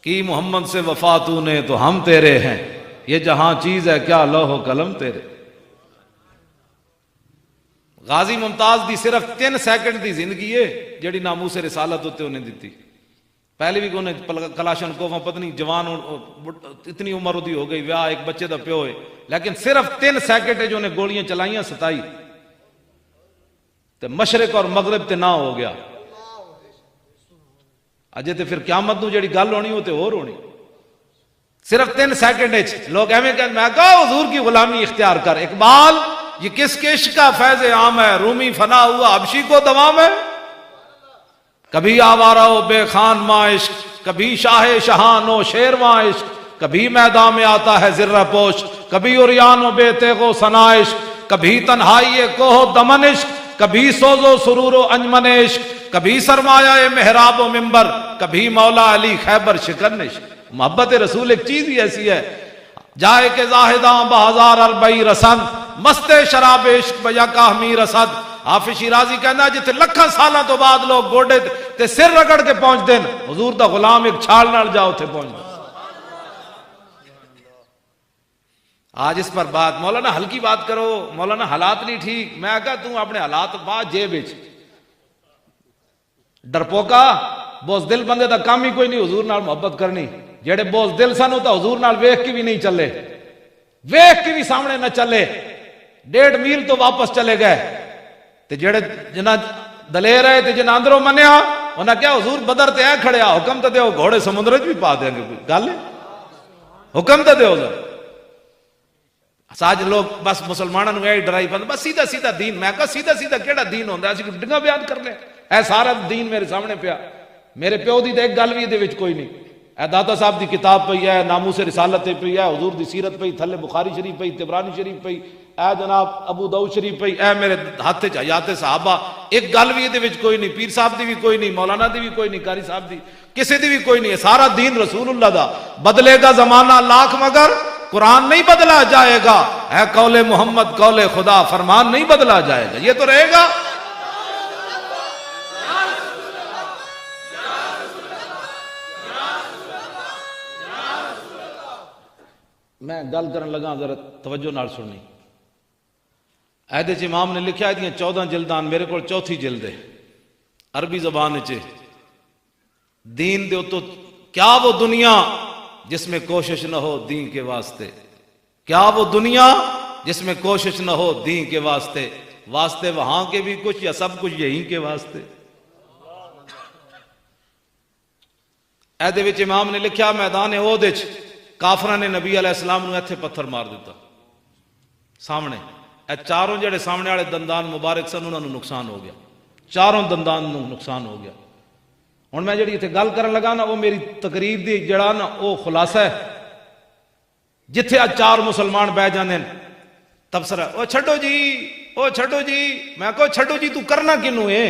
کی محمد سے وفا تو نے تو ہم تیرے ہیں، یہ جہاں چیز ہے کیا لوح و قلم تیرے۔ غازی ممتاز دی صرف 3 سیکنڈ دی زندگی ہے جڑی ناموس رسالت ہوتے انہیں دیتی۔ پہلے بھی کونے کلاشن کوفاں پتنی جوان اتنی عمر ہوتی ہو گئی ویاہ ایک بچے دا پیو ہے، لیکن صرف 3 سیکنڈ جو نے گولیاں چلائیاں 27 تے مشرق اور مغرب تے نہ ہو گیا. اجے تے پھر قیامت نو جڑی گل ہونی وہ تے اور ہونی. صرف 3 سیکنڈ لوگ ایویں کہ میں کہا حضور کی غلامی اختیار کر. اقبال یہ کس کے عشق کا فیض عام ہے، رومی فنا ہوا حبشی کو دوام ہے. کبھی آوارہ و بے خان ماں عشق، کبھی شاہ شہان و شیرواں عشق، کبھی میدان میں آتا ہے زرہ پوش، کبھی عریان و بے تیغ و ثنا عشق، کبھی تنہائی کوہ دمن عشق، کبھی سوز و سرور و انجمن عشق، کبھی سرمایہ محراب و منبر، کبھی مولا علی خیبر شکن عشق. محبت رسول ایک چیز ہی ایسی ہے، جائے کہ زاہداں بہزار اربعی رسند، مست شراب عشق بیا کاہمی رسد. حافظ شیرازی کہنا جتھے لکھاں سالاں تو بعد لوگ گوڑے تے سر رگڑ کے پہنچ دین، حضور دا غلام ایک چھال نال جاؤ تھے پہنچ دین. آج اس پر بات مولانا ہلکی بات کرو، مولانا حالات نہیں ٹھیک. میں کہا تم اپنے حالات بات جیب وچ ڈرپوکا بوز دل بندے دا کام ہی کوئی نہیں حضور نال محبت کرنی. جڑے بوز دل سن تا حضور نال ویکھ کے بھی نہیں چلے، ویکھ کے بھی سامنے نہ چلے، 1.5 میل تو واپس چلے گئے. تے جڑے جنہ دلیر ہے تے جنہ اندروں منیا انہاں کیا حضور بدر تے اے کھڑیا، حکم تے دیو گھوڑے سمندر وچ بھی پا دیں گے. کوئی گل ہے؟ حکم تے دیو ذرا. ساج لوگ بس مسلمانوں نوں اے ڈرائی پند بس سیدھا سیدھا دین. میں کہا سیدھا سیدھا کیڑا دین ہوندا ہے؟ اسی ڈنگا بیان کر لیں. اے سارا دین میرے سامنے پیا. میرے پیو دی تے ایک گل وی دے وچ کوئی نہیں. اے داتا صاحب دی کتاب پئی ہے، ناموس رسالت پئی ہے، حضور دی سیرت پئی، تھلے بخاری شریف پئی، طبرانی شریف پئی، اے جناب ابو داؤد شریف پئی، اے میرے ہاتھ وچ حیات صحابہ. ایک گل وی دے وچ کوئی نہیں. پیر صاحب دی بھی کوئی نہیں، مولانا دی بھی کوئی نہیں، قاری صاحب دی کسی دی بھی کوئی نہیں. سارا دین رسول اللہ دا. بدلے گا زمانہ لاکھ مگر قرآن نہیں بدلا جائے گا. اے قول محمد قول خدا، فرمان نہیں بدلا جائے گا. یہ تو رہے گا. میں گل کرن لگا ذرا توجہ نال سننی. ایدے امام نے لکھا ہے 14 جلدان، میرے کو 4تھی جلد ہے عربی زبان چ. دین دے تو کیا وہ دنیا جس میں کوشش نہ ہو دین کے واسطے، کیا وہ دنیا جس میں کوشش نہ ہو دین کے واسطے، واسطے وہاں کے بھی کچھ یا سب کچھ یہیں کے واسطے. ایدے وچ امام نے لکھا میدان احد وچ کافراں نے نبی علیہ السلام نو ایتھے پتھر مار دیتا سامنے. اے چاروں جڑے سامنے والے دندان مبارک سن انہاں نو نقصان ہو گیا، چاروں دندان نو نقصان ہو گیا. ہن میں جڑی ایتھے گل کرن لگا نا وہ میری تقریر دی جڑا نا وہ خلاصہ ہے. جتھے آ 4 مسلمان بہ جاندے تبصرہ او چھڈو جی، او چھڈو جی. میں کہو چھڈو جی تو کرنا کینوں ہے؟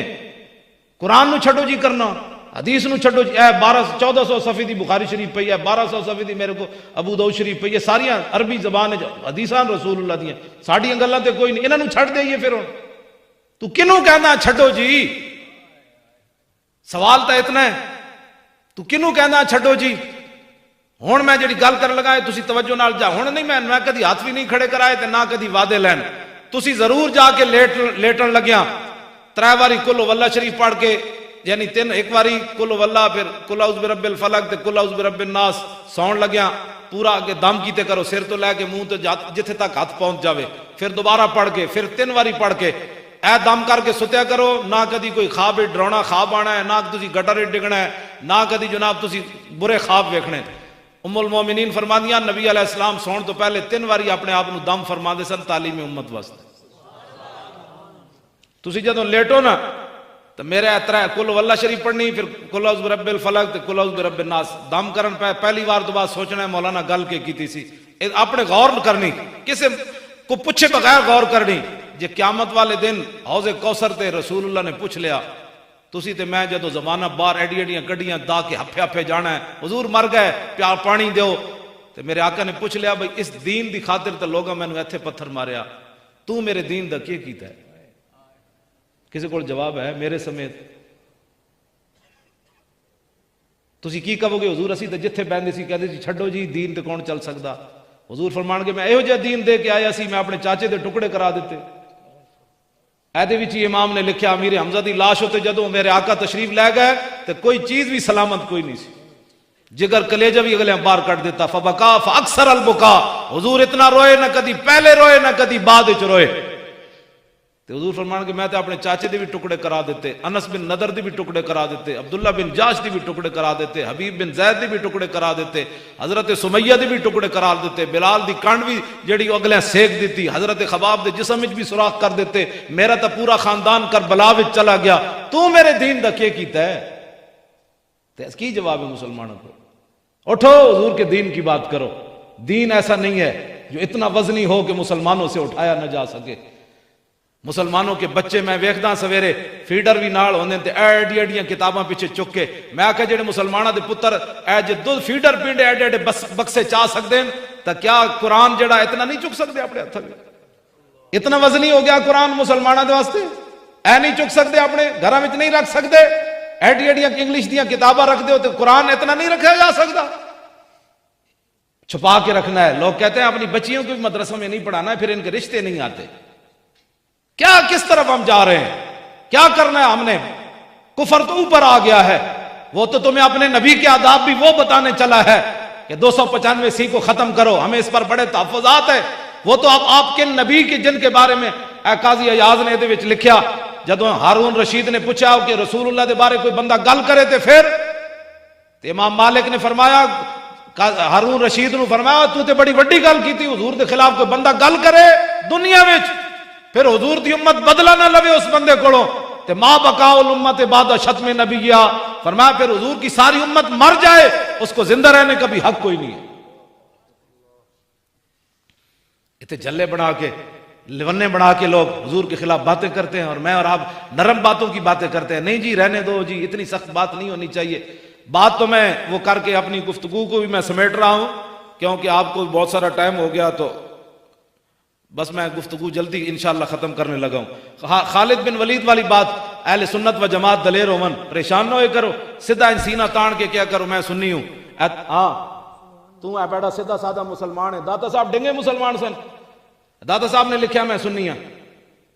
قرآن نو چھڈو جی کرنا، حدیث نو چھڈو جی. اے 1400 صفحے دی بخاری شریف پئی ہے، 1200 صفحے دی میرے کو ابو داؤد شریف پئی ہے، ساریاں عربی زبان حدیثاں رسول اللہ دیاں. ساڈیاں گلاں تے کوئی نہیں. انہاں نو چھڈ دئیے پھر. ہن تو کنوں کہنا چھڈو جی؟ سوال تو اتنا ہے، تو کنوں کہنا چھڈو جی؟ ہن میں جڑی گل کرن لگا تسی توجہ نال جا. ہن نہیں میں کدی ہاتھ بھی نہیں کھڑے کرائے تے نہ کدی وعدے لین. تسی ضرور جا کے لیٹن لگیا 3 واری کل واللہ شریف پڑھ کے، یعنی 3 ایک واری کل واللہ، پھر کل اعوذ برب الفلق تے کل اعوذ برب الناس سون لگیا. پورا اگے دم کیتے کرو، سر تو لے کے منہ تو جتھے تک ہاتھ پہنچ جاوے. پھر دوبارہ پڑھ کے، پھر 3 واری پڑھ کے اے دم کر کے ستیا کرو. نہ کدی کوئی خواب ڈرونا خواب آنا ہے، نہ تسی گٹر ڈگنا ہے، نہ کدی جناب تسی برے خواب ویکھنے. ام المومنین فرماندیاں نبی علیہ السلام سون تو پہلے 3 واری اپنے آپ نو دم فرماندے سن تعلیم امت واسطے. تسی جدوں لیٹو نا تو میرے اترا کل واللہ شریف پڑھنی، پھر کل اعوذ برب الفلق تے کل اعوذ برب الناس. دم کرن پہلی وار تو بعد سوچنا ہے مولانا گل کے کیتی سی. اپنے غور کرنی، کسے کو پوچھے بغیر غور کرنی. جے قیامت والے دن حوض کوثر تے رسول اللہ نے پوچھ لیا تسی تے میں جدو زمانہ باہر ایڈی ایڈیاں گڈیاں دا کے ہپے ہپے جانا ہے، حضور مر گئے پیار پانی دیو، تے میرے آقا نے پوچھ لیا بھئی اس دین دی خاطر تے لوگاں میں نے ایتھے پتھر ماریا، تو میرے دین دا کی کیتا ہے؟ کسی کو جواب ہے میرے سمیت؟ تسی کی کہو گے؟ حضور اسی تے جتھے بیندے سی کہندے سی چھڈو جی دین تے کون چل سکدا. حضور فرمان کے میں ایہو جہا دین دے کے آیا سی، میں اپنے چاچے دے ٹکڑے کرا دیتے. ایدے وچ امام نے لکھیا امیر حمزہ دی لاش ہوتے جدوں میرے آقا تشریف لے گئے تے کوئی چیز بھی سلامت کوئی نہیں سی، جگر کلیجہ بھی اگلے باہر کٹ دیتا، فبکا فاکثر البکا، حضور اتنا روئے نہ کدی پہلے روئے نہ کدی بعد وچ روئے۔ تے حضور فرمان کہ میں تے اپنے چاچے دے بھی ٹکڑے کرا دیتے، انس بن نضر دی بھی ٹکڑے کرا دیتے، عبداللہ بن جاش دی بھی ٹکڑے کرا دیتے، حبیب بن زید دی بھی ٹکڑے کرا دیتے، حضرت سمیہ دی بھی ٹکڑے کرا دیتے، بلال دی کانڈ بھی جڑی اگلے سیک دیتی، حضرت خباب دے جسم وچ بھی سوراخ کر دیتے، میرا تا پورا خاندان کربلا وچ چلا گیا، تو میرے دین دا کیا کیتا ہے؟ تے اس کی جواب ہے مسلمانوں کو؟ اٹھو حضور کے دین کی بات کرو۔ دین ایسا نہیں ہے جو اتنا وزنی ہو کہ مسلمانوں سے اٹھایا نہ جا سکے۔ مسلمانوں کے بچے میں ویکھدا سویرے فیڈر بھی نال ہوندے تے ایڈی ایڈیاں کتاباں پیچھے چک کے، میں آکھیا جڑے مسلماناں دے پتر اے جے دو فیڈر پنڈے ایڈے ایڈے بکسے چاہ سکدے تے کیا قرآن جڑا اتنا نہیں چک سکدے اپنے ہتھاں وچ؟ اتنا وزنی ہو گیا قرآن مسلماناں دے واسطے؟ اے نہیں چک سکدے اپنے گھراں وچ نہیں رکھ سکدے؟ ایڈی ایڈیاں انگلش دیاں کتاباں رکھ دے ہو تے قرآن اتنا نہیں رکھا جا سکتا؟ چھپا کے رکھنا ہے۔ لوگ کہتے ہیں اپنی بچیوں کو بھی مدرسوں میں نہیں پڑھانا ہے، پھر ان کے رشتے نہیں آتے۔ کیا کس طرف ہم جا رہے ہیں؟ کیا کرنا ہے ہم نے؟ کفر تو اوپر آ گیا ہے، وہ تو تمہیں اپنے نبی کے آداب بھی وہ بتانے چلا ہے کہ 295 کو ختم کرو، ہمیں اس پر بڑے تحفظات ہے۔ وہ تو آپ کے نبی کے جن کے بارے میں اے قاضی ایاز نے دے وچ لکھیا، جدوں ہارون رشید نے پوچھا کہ رسول اللہ دے بارے کوئی بندہ گل کرے تے پھر تے امام مالک نے فرمایا، ہارون رشید نو فرمایا تو تے بڑی وڈی گل کیتی، حضور دے خلاف کوئی بندہ گل کرے دنیا وچ پھر حضور دی امت بدلہ نہ لوے اس بندے کولوں تے ما بقاء الامت بعد شتم نبیہ، فرمایا پھر حضور کی ساری امت مر جائے اس کو زندہ رہنے کا بھی حق کوئی نہیں ہے۔ اتنے جلے بنا کے لونے بنا کے لوگ حضور کے خلاف باتیں کرتے ہیں، اور میں اور آپ نرم باتوں کی باتیں کرتے ہیں۔ نہیں جی رہنے دو جی، اتنی سخت بات نہیں ہونی چاہیے۔ بات تو میں وہ کر کے اپنی گفتگو کو بھی میں سمیٹ رہا ہوں، کیونکہ آپ کو بہت سارا ٹائم ہو گیا، تو بس میں گفتگو جلدی انشاءاللہ ختم کرنے لگا ہوں۔ خالد بن ولید والی بات، اہل سنت و جماعت دلیر ہومن، پریشان نہ ہوئے کرو، سیدھا ان سینہ تان کے کیا کرو میں سنی ہوں۔ ہاں تو ہے بیٹا سیدھا سادہ مسلمان ہے۔ داتا صاحب ڈنگے مسلمان سن، داتا صاحب نے لکھیا میں سنی ہوں۔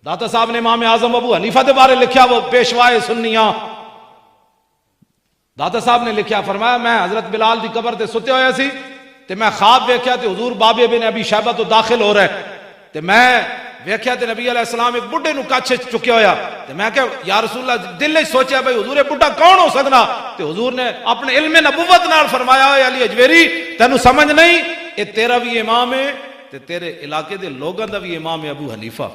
داتا صاحب نے امام اعظم ابو حنیفہ دے بارے لکھیا وہ پیشوائے سنیاں۔ داتا صاحب نے لکھیا، فرمایا میں حضرت بلال دی قبر تے ستے ہویا سی تے میں خواب ویکھیا تے حضور بابے بن ابی شیبہ تو داخل ہو رہے تے میں ویکھیا تے نبی علیہ السلام ایک بڈھے نو کچھ چکیا ہویا تے میں کہ یا رسول اللہ، دل وچ سوچیا بھائی حضور بڈھا کون ہو سکنا؟ تے حضور نے اپنے علم نبوت نال فرمایا، اے علی اجویری تینوں سمجھ نہیں، اے تیرا بھی امام ہے تے تیرے علاقے دے لوگاں دا بھی امام ہے ابو حنیفہ۔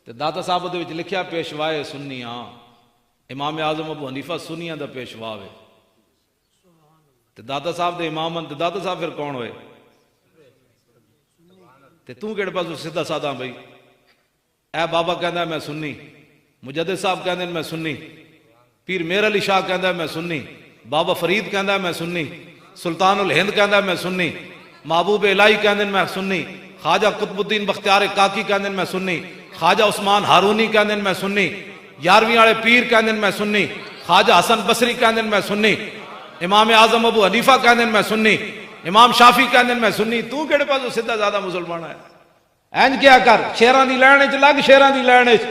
تے داتا صاحب دے وچ لکھیا پیشوائے سنیاں، امام اعظم ابو حنیفہ سنیاں دا پیشوا ہے۔ تے داتا صاحب دے امام تے داتا صاحب پھر کون ہوئے؟ تے تو کہڑے پاس سیدھا سادہ بھائی؟ اے بابا کہندا ہے میں سنی، مجدد صاحب کہندے میں سنی، پیر میر علی شاہ کہندا ہے میں سنی، بابا فرید کہندا ہے میں سنی، سلطان الہند کہندا ہے میں سنی، محبوب الہی کہندے میں سنی، خواجہ قطب الدین بختیار کاکی کہندے میں سنی، خواجہ عثمان ہارونی کہندے میں سنی، 11ویں والے پیر کہندے میں سنی، خواجہ حسن بصری کہندے میں سنی، امام اعظم ابو حنیفہ کہندے میں سنی، امام شافی کہندے میں سنی، تو کہڑے پاس سیدھا زیادہ مسلمان ہے؟ اینج کیا کر، شیران دی لین وچ لگ، شیران دی لین وچ۔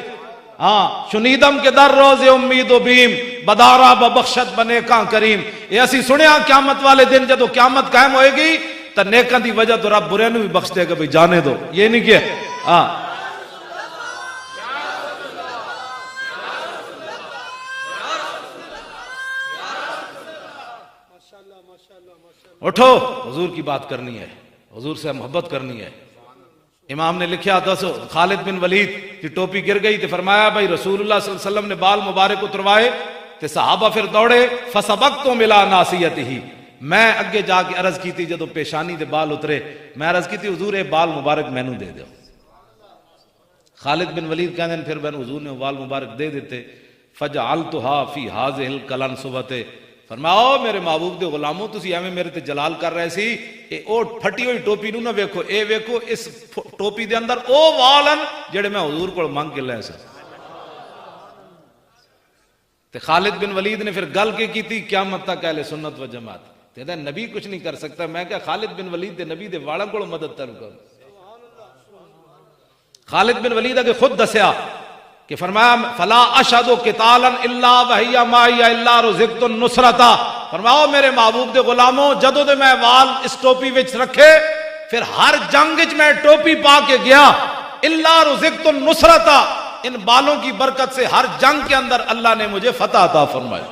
ہاں شنیدم کے در روز امید و بیم، بدارا ببخشت بنیکاں کریم۔ یہ اسی سنیا قیامت والے دن جدو قیامت قائم ہوئے گی تو نیکاں دی وجہ تو رب برے نو بھی بخش دے گا، بھئی جانے دو، یہ نہیں کیا۔ ہاں اٹھو، حضور کی بات کرنی ہے، حضور سے محبت کرنی ہے۔ امام نے لکھیا دسو، خالد بن ولید کی ٹوپی گر گئی تو فرمایا بھائی رسول اللہ صلی اللہ علیہ وسلم نے بال مبارک اتروائے تو صحابہ پھر دوڑے، فسبقتم الی ناصیتہ، میں اگے جا کے عرض کی تھی جدو پیشانی دے بال اترے، میں عرض کی تھی حضور اے بال مبارک مینوں دے دیو۔ خالد بن ولید کہندے پھر میں حضور نے بال مبارک دے دیتے، فجعلتها فی هذه القلنسوۃ، فرماؤ میرے محبوب دے غلاموں تسی ایویں میرے تے جلال کر رہے سی، اے او پھٹی ہوئی ٹوپی نو نہ ویکھو، اے ویکھو اس ٹوپی دے اندر او والن جڑے میں حضور کو مانگ کے لے سا۔ تے خالد بن ولید نے پھر گل کی تھی قیامت تک اہل سنت و جماعت تے نبی کچھ نہیں کر سکتا، میں کہ خالد بن ولید دے نبی دے والاں کو مدد تر کر۔ خالد بن ولید کے خود دسیا کہ فرمایا فلا اشہد قتالا الا وہی معی الا رزقت النصرۃ، فرماؤ میرے محبوب دے غلاموں جدوں دے میں وال اس ٹوپی وچ رکھے پھر ہر جنگ وچ میں ٹوپی پا کے گیا، الا رزقت النصرۃ، ان بالوں کی برکت سے ہر جنگ کے اندر اللہ نے مجھے فتح عطا فرمائی۔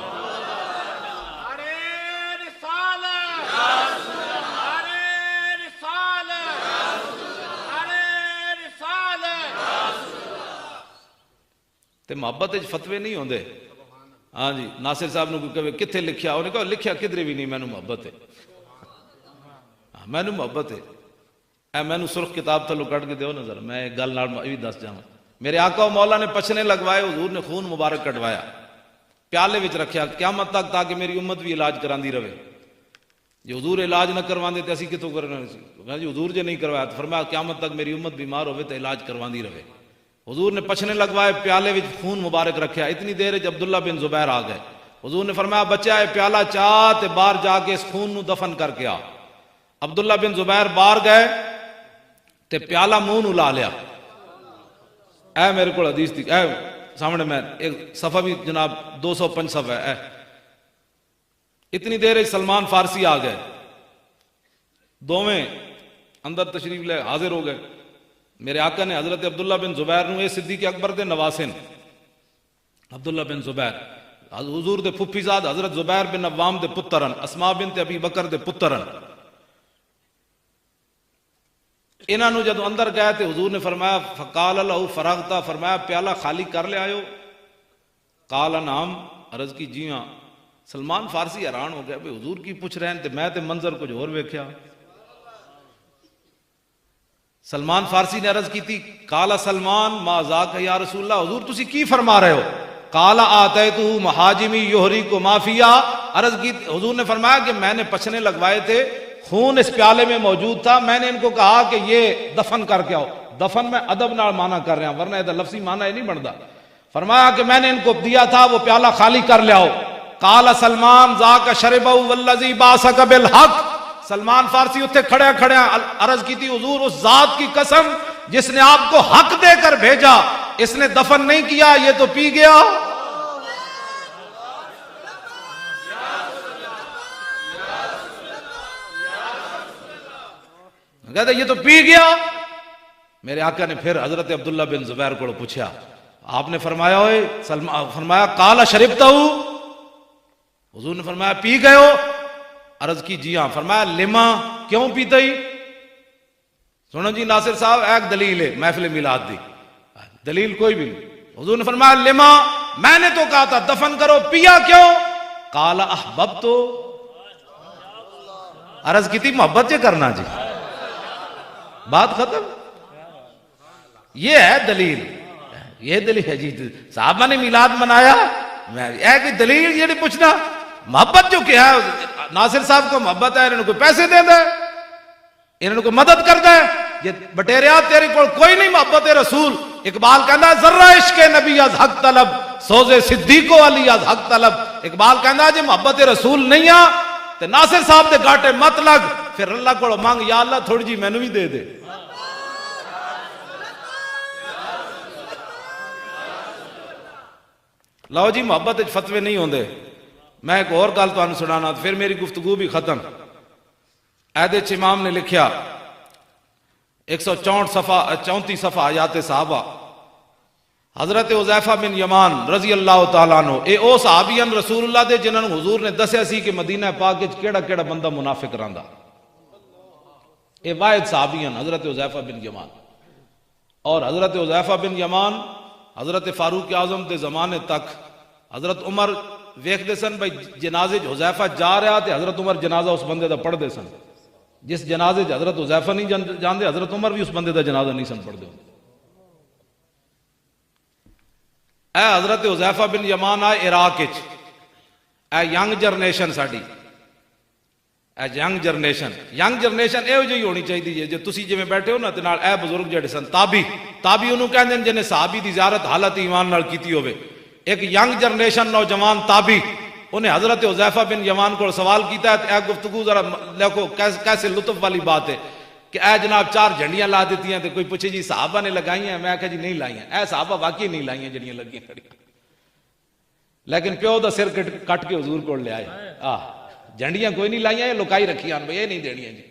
تے محبت وچ فتوے نہیں ہوندے۔ ہاں جی، ناصر صاحب نے کوئی کہے کتھے لکھیا، انہوں نے کہا لکھیا کدھر بھی نہیں، مینوں محبت ہے، مینوں محبت ہے۔ اے مینوں سرخ کتاب تھلو کٹ کے دیو نظر، میں ایک گل نال بھی دس جاواں۔ میرے آقا و مولا نے پچھنے لگوائے، حضور نے خون مبارک کٹوایا، پیالے وچ رکھیا قیامت تک تاکہ میری امت بھی علاج کراندی رہے۔ جی حضور علاج نہ کرواندے تے اسی کتوں کرنا سی؟ جی حضور جے نہیں کروایا تو فرمایا قیامت تک میری امت بیمار ہوئے تے علاج کرواندی رہے۔ حضور نے پچھنے لگوائے، پیالے وچ خون مبارک رکھیا، اتنی دیر وچ عبداللہ بن زبیر آ گئے۔ حضور نے فرمایا بچہ اے پیالہ چاہ تے باہر جا کے اس خون نو دفن کر کے آ۔ عبداللہ بن زبیر باہر گئے تے پیالہ منہ نو لا لیا۔ اے میرے کو حدیث تھی، اے سامنے میں ایک صفحہ بھی جناب 205 صفحہ ہے۔ اتنی دیر وچ سلمان فارسی آ گئے، دوویں اندر تشریف لے حاضر ہو گئے۔ میرے آقا نے حضرت عبداللہ بن زبیر نو اے صدیق اکبر دے نواسن، عبداللہ بن زبیر حضور دے پھپھی زاد حضرت زبیر بن عوام دے پترن، اسماء بنت ابی بکر دے پترن۔ انہاں نو جدو اندر گئے تے حضور نے فرمایا فقال لہ فرغتا، فرمایا پیالہ خالی کر لے آئے ہو؟ قال نعم، عرض کی جی ہاں۔ سلمان فارسی حیران ہو گیا، بھئی حضور کی پوچھ رہے ہیں تے میں تے منظر کچھ اور ویکھیا۔ سلمان فارسی نے عرض کی تھی قال سلمان ما ذاک یا رسول اللہ، حضور تسی کی فرما رہے ہو؟ قال آتیتہ محاجمی یحرق ما فیہا، عرض کی حضور نے فرمایا کہ میں نے پچھنے لگوائے تھے، خون اس پیالے میں موجود تھا، میں نے ان کو کہا کہ یہ دفن کر کے آؤ۔ دفن میں ادب نال معنی کر رہا ہوں، ورنہ یہ لفظی معنی نہیں بنتا۔ فرمایا کہ میں نے ان کو دیا تھا، وہ پیالہ خالی کر لے آؤ۔ قال سلمان ذاک شربہ والذی بعثک بالحق، سلمان فارسی اتھے کھڑے کھڑے عرض کی تھی حضور اس ذات کی قسم جس نے آپ کو حق دے کر بھیجا، اس نے دفن نہیں کیا، یہ تو پی گیا۔ کہتے یہ تو پی گیا۔ میرے آقا نے پھر حضرت عبداللہ بن زبیر کو پوچھا، آپ نے فرمایا ہوئے فرمایا قال شربتہ، حضور نے فرمایا پی گئے ہو؟ عرض کی جی ہاں۔ فرمایا لما، کیوں پیتے ہی؟ سنو جی ناصر صاحب ایک دلیل ہے محفل میلاد دی، دلیل کوئی بھی نہیں۔ حضور نے فرمایا لما، میں نے تو کہا تھا دفن کرو، پیا کیوں؟ قال احببت، عرض کی تھی محبت سے کرنا جی، بات ختم۔ یہ ہے دلیل، یہ دلیل ہے جی صحابہ نے میلاد منایا، اے کوئی دلیل یہ نہیں پوچھنا۔ محبت جو کیا ہے، ناصر صاحب کو محبت ہے، انہوں کو پیسے دے دے، انہوں کو مدد کر دے، یہ بٹیریا تیرے کو کوئی نہیں محبت رسول۔ اقبال کہنا ذرہ عشق نبی از حق طلب، سوز صدیق و علی از حق طلب۔ اقبال کہنا جی محبت رسول نہیں آ تے ناصر صاحب دے گاٹے مت لگ، پھر اللہ کو مانگ یا اللہ تھوڑی جی میں نے بھی دے دے۔ لو جی محبت فتوے نہیں ہوندے۔ میں ایک اور گل تمہیں سنانا پھر میری گفتگو بھی ختم۔ عہد امام نے لکھیا 164 صفحہ 34 صفحہ آیات صحابہ، حضرت حذیفہ بن یمان رضی اللہ تعالیٰ عنہ، اے او صحابیان رسول اللہ دے جنہاں نوں حضور نے دسیا سی کہ مدینہ پاک وچ کیڑا کیڑا بندہ منافق رہندا، اے واحد صحابیان حضرت حذیفہ بن یمان۔ اور حضرت حذیفہ بن یمان حضرت فاروق اعظم دے زمانے تک حضرت عمر ویکھدے سن بھائی جنازے حذیفہ جا رہا تے حضرت عمر جنازہ اس بندے دا پڑھ دے سن، جس جنازے حضرت حذیفہ نہیں جاندے حضرت عمر بھی اس بندے دا جنازہ نہیں سن پڑھ دے۔ اے حضرت حذیفہ بن یمان آئے عراق وچ، اے ینگ جنریشن ساڈی، اے ینگ جنریشن اے جی ہونی چاہیے جی تسی جویں بیٹھے ہو نا تے نال اے بزرگ جڑے سن تابی انہوں کہندے جنہیں صحابی دی زیارت حالت ایمان نال کیتی ہوئے، ایک ینگ جنریشن نوجوان تابی انہیں حضرت حذیفہ بن یمان کو سوال کیتا ہے، اے گفتگو ذرا دیکھو کیسے لطف والی بات ہے۔ کہ اے جناب 4 جھنڈیاں لا دیتی ہیں. تو کوئی پوچھے جی صحابہ نے لگائی ہیں؟ میں کہا جی نہیں لائی ہیں. اے صحابہ واقعی نہیں لائی ہیں جڑیاں لگی کھڑی, لیکن پیو دا سر کٹ کے حضور کو لے آئے. جھنڈیاں کوئی نہیں لائیاں, یہ لکائی رکھی ہیں بھائی, یہ نہیں دینی جی.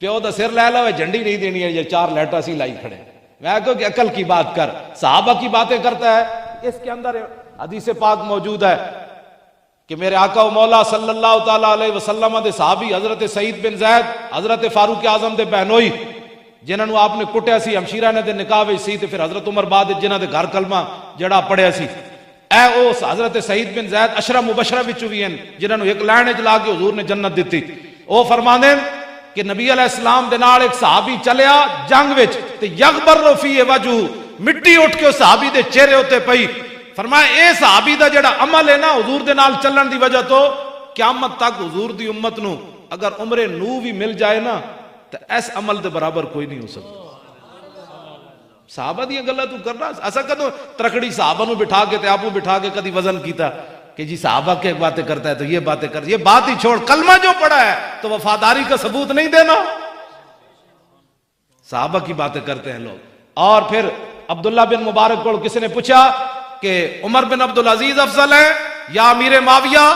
پیو دا سر لے لو, جھنڈی نہیں دینی ہے, یہ 4 لیٹا سی لائی کھڑے. میں کہوں کہ عقل کی بات کر, صحابہ کی باتیں کرتا ہے. اس کے اندر حدیث پاک موجود ہے کہ میرے آقا و مولا صلی اللہ تعالیٰ علیہ وسلم دے صحابی حضرت سعید بن زید, حضرت فاروق اعظم دے بہنوئی جنہوں آپ نے کٹیا سی, ہمشیرہ نے دے نکاح وچ سی, تے پھر حضرت عمر بعد جنہاں دے گھر کلمہ جڑا پڑھیا سی, اے اس حضرت سعید بن زید اشرا مبشرہ وچوں وی ہیں جنہاں ایک لائن وچ لا کے حضور نے جنت دتی. او فرماندے کہ نبی علیہ السلام دے نال ایک صحابی چلیا جنگ وچ, تے یغبر فی وجہ, مٹی اٹھ کے صحابی دے چہرے اتے پئی. فرمایا اے صحابی دا جڑا عمل ہے نا حضور دے نال چلن دی وجہ تو قیامت تک حضور دی امت نو اگر عمر نو بھی مل جائے نا تو اس عمل دے برابر کوئی نہیں ہو سکتا. صحابہ دیا گلا تو کرنا ایسا کدو ترکڑی صحابہ نو بٹھا کے تے آپو بٹھا کے کدی وزن کیتا کہ جی صحابہ کے باتیں کرتا ہے تو یہ باتیں کر, یہ بات ہی چھوڑ, کلمہ جو پڑھا ہے تو وفاداری کا ثبوت نہیں دینا. صحابہ کی باتیں کرتے ہیں لوگ. اور پھر عبداللہ بن مبارک کو کسی نے پوچھا کہ عمر بن عبدالعزیز افضل ہے یا امیر معاویہ,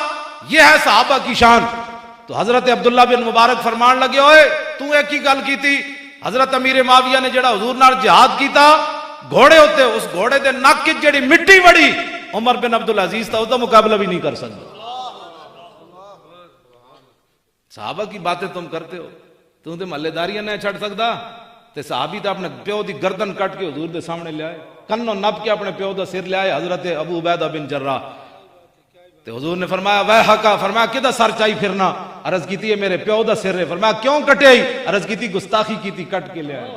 یہ ہے صحابہ کی شان. تو حضرت عبداللہ بن مبارک فرمان لگے, ہوئے تو ایک ہی گل کی تھی, حضرت امیر معاویہ نے جڑا حضور نال جہاد کیتا, گھوڑے ہوتے, اس گھوڑے دے نک کی جڑی مٹی بڑی, عمر بن عبدالعزیز تھا, اس کا مقابلہ بھی نہیں کر سکتا. صحابہ کی باتیں تم کرتے ہو, تم تے محلے داریاں نہیں چھڑ سکتا. تے صحابی تے اپنے پیو دی گردن کٹ کے حضور دے سامنے لے آئے, کنوں نپ کے اپنے پیو دا سر لے آئے, حضرت ابو عبیدہ بن جراح. تے حضور نے فرمایا ویحکا, فرمایا کدھا سر چائی پھرنا, عرض کیتی ہے میرے پیو دا سر ہے. فرمایا کیوں کٹے آئی, عرض کیتی گستاخی کیتی, کٹ کے لے آئے.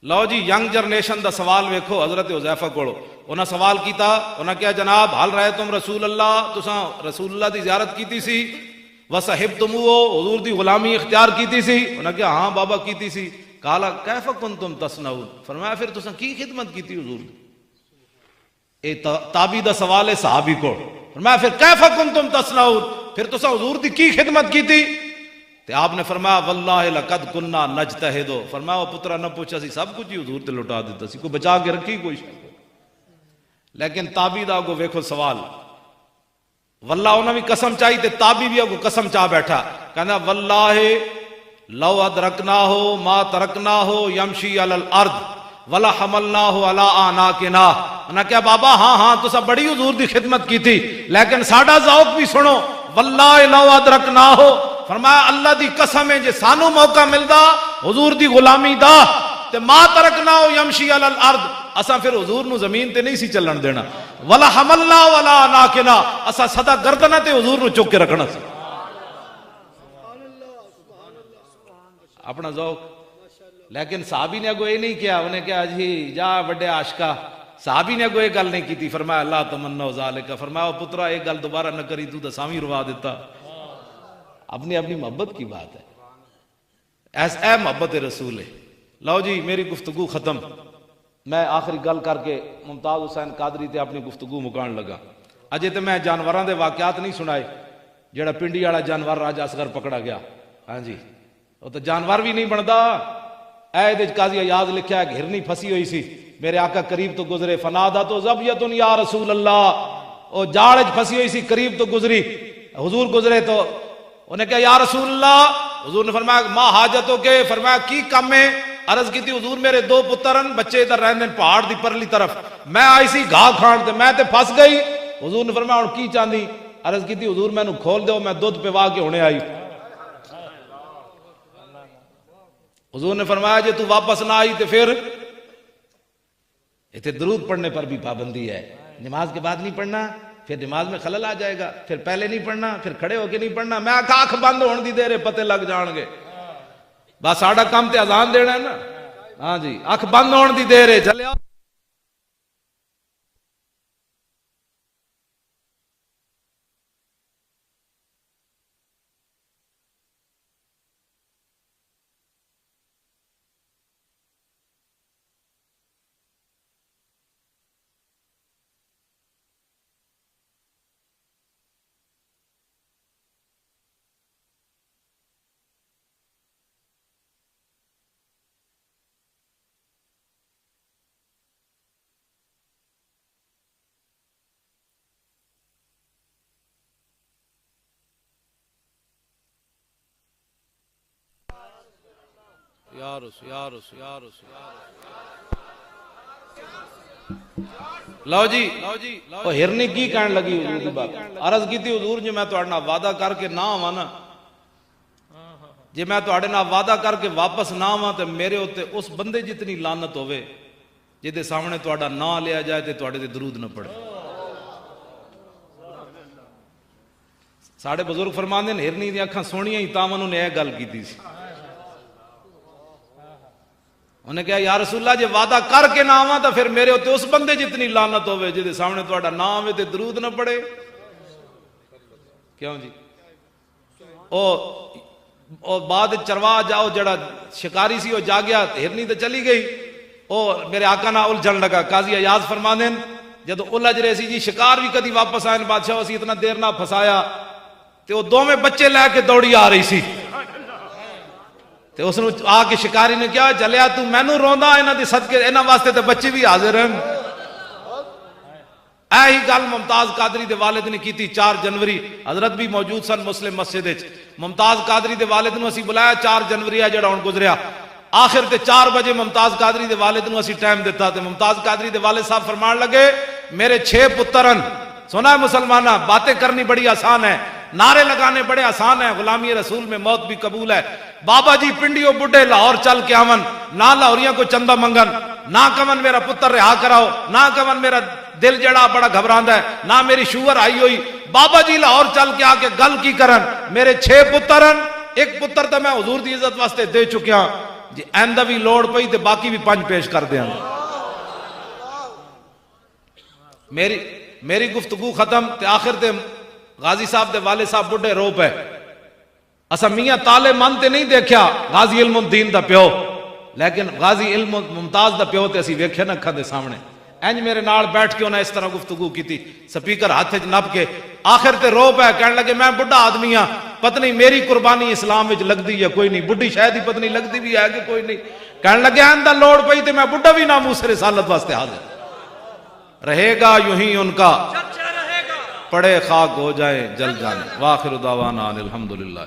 لو جی ینگ جنریشن دا سوال ویکھو حضرت حذیفہ کولو, انہاں سوال کیتا, انہاں کیا جناب حال رہے تم رسول اللہ, تساں رسول اللہ دی زیارت کیتی سی, وصحبتموہ, حضور دی غلامی اختیار کیتی سی, انہاں کیا ہاں بابا کیتی سی. قالا کیف کنتم تصنعون, فرمایا پھر تساں کی خدمت کیتی حضور دی. اے تابعی دا سوال ہے صحابی کو, فرمایا پھر کیف کنتم تصنعون, پھر تساں حضور دی کی خدمت کیتی. تے آپ نے فرمایا واللہ لقد کننا نجتہد, فرمایا وہ پترا نہ پوچھا سی, سب کچھ ہی حضور تے لٹا دیتا سی, کوئی بچا کے رکھی کوئی شک. لیکن تابعی دا کو ویکھو سوال, واللہ انہوں نے بھی قسم چاہی, تے تابعی بھی کو قسم چاہ بیٹھا, کہنا واللہ لو ادرکناہو ما ترکناہو یمشی علی الارض ولا حملناہو علی آناکنا. انہوں نے کہا بابا ہاں ہاں تو سب بڑی حضور دی خدمت کی تھی, لیکن ساڈا ذوق بھی سنو, واللہ لو ادرکناہو, فرمایا اللہ دی قسم ہے جے سانو موقع ملدا حضور دی غلامی دا, تے ما ترکناہو یمشی علی الارض, اساں پھر حضور نو زمین تے نہیں سی چلن دینا, ولا حملنا ولا آناکنا, اساں سدا گردنہ تے حضور نو چک کے رکھنا سی. اپنا ذوق. لیکن صحابی نے اگو یہ نہیں کیا, انہیں کہا جی جا بڑے عاشقہ, صحابی نے اگو یہ گل نہیں کی تھی. فرمایا اللہ تمنا ذالک, فرمایا پترا یہ گل دوبارہ نہ کری, تو سامی روا دیتا. اپنی اپنی محبت کی بات ہے, ایس اے محبت رسول ہے. لو جی میری گفتگو ختم, میں آخری گل کر کے ممتاز حسین قادری تے اپنی گفتگو مکان لگا. اجے تے میں جانوراں دے واقعات نہیں سنائے, جڑا پنڈی والا جانور راجہ اصغر پکڑا گیا, ہاں جی وہ تو جانور بھی نہیں بنتا. اے دے قاضی ایاز لکھیا ہے گھرنی پھسی ہوئی سی, میرے آقا قریب تو گزرے, فنادا تو زبیتن یا رسول اللہ, او جاڑ پھسی ہوئی سی قریب تو گزری, حضور گزرے تو انہیں کہا یا رسول اللہ, حضور نے فرمایا ما حاجتوں کے, فرمایا کی کم ہے, عرض کی تھی حضور میرے 2 پترن بچے ادھر رہنے پہاڑ دی پرلی طرف, میں آئی سی گھا کھان تے میں تے پھس گئی. حضور نے فرمایا ہن کی چاندی, عرض کی تھی حضور میں نو کھول دو, میں دودھ پوا کے ہونے آئی. حضور نے فرمایا جے تو واپس نہ آئی تو پھر اتنے درود پڑھنے پر بھی پابندی ہے, نماز کے بعد نہیں پڑھنا, پھر نماز میں خلل آ جائے گا, پھر پہلے نہیں پڑھنا, پھر کھڑے ہو کے نہیں پڑھنا. میں آنکھ بند ہونے دی دیر پتے لگ جان گے, بس ساڈا کام تے اذان دینا ہے نا, ہاں جی آنکھ بند ہونے دی دیر ہے, چلے یا رسول یا رسول یا رسول لو جی وہ ہرنی کی کہنے لگی حضور دی بات عرض کی تھی حضور جو میں تو اڑنا وعدہ کر کے نہ آواں نا جی میں تو اڑنا وعدہ کر کے واپس نہ آواں تے میرے ہوتے اس بندے جتنی لعنت ہوئے جدے سامنے تو اڑا نہ لیا جائے تے تو اڑے تے درود نہ پڑے ساڑھے بزرگ فرماندے ہیں ہرنی دی اکھاں سونیاں ہی تاں انہوں نے یہ گل کی تھی انہوں نے کہا یا رسول اللہ جے وعدہ کر کے نہ آواں تو پھر میرے ہوتے اس بندے جتنی لعنت ہوئے جدے سامنے تو اڑا نہ آوے تے درود نہ پڑے کیوں جی او بعد چروا جاؤ جڑا شکاری سی وہ جا گیا ہرنی تو چلی گئی او میرے آقا نہ الجھن لگا قاضی ایاز فرماندے ہیں جدو الجھ رہے سی جی شکار بھی کدی واپس آئے بادشاہ اسی اتنا دیر نہ پھسایا تے وہ دو میں بچے لے کے دوڑی آ رہی سی تے اس نے آ کے شکاری نے کیا چلیا تو مینوں روندا انہاں دی صدقے انہاں واسطے تے بچے بھی حاضر ہیں اے ہی گل ممتاز قادری دے والد نے کیتی 4 جنوری حضرت بھی موجود سن مسلم مسجد وچ ممتاز قادری دے والد نو اسی بلایا 4 جنوری ہے جڑا ہن گزریا آخر تے 4 بجے ممتاز قادری دے والد نو اسی ٹائم دیتا تے ممتاز قادری دے والد صاحب فرمان لگے میرے 6 پترن سنا ہے مسلمانہ باتیں کرنی بڑی آسان ہے نعرے لگانے بڑے آسان ہیں غلامی رسول میں موت بھی قبول ہے بابا جی پنڈیوں بڈھے لاہور چل کے آون نہ لاہوریاں کو چندہ منگن نہ کمن میرا پتر رہا کراؤ نہ کمن میرا دل جڑا بڑا گھبراندا ہے نہ میری شوگر آئی ہوئی بابا جی لاہور چل کے آ کے گل کی کرن میرے 6 پترن ایک پتر تو میں حضور دی عزت واسطے دے چکیا جی آئندہ بھی لوڑ پئی تے باقی بھی 5 پیش کر دیاں میری گفتگو ختم تے آخر تے غازی صاحب دے والد صاحب بڈھے رو پے اسا میاں تالے من تے نہیں دیکھیا غازی علم الدین دا پیو لیکن غازی علم ممتاز دا پیو تے اسی ویکھے نہ کھا دے سامنے انج میرے نال بیٹھ کے انہیں اس طرح گفتگو کی تھی سپیکر ہاتھ وچ نپ کے آخر تے رو پے کہنے لگے میں بڈھا آدمی ہاں پتہ نہیں میری قربانی اسلام وچ لگدی ہے کوئی نہیں بڈھی شاید ہی پتہ نہیں لگدی بھی ہے کہ کوئی نہیں کہنے لگے آئندہ لوڑ پئی تے میں بڈھا بھی ناموس رسالت واسطے حاضر رہے گا یوں ہی ان کا پڑے خاک ہو جائیں جل جانے واخر دعوانا الحمدللہ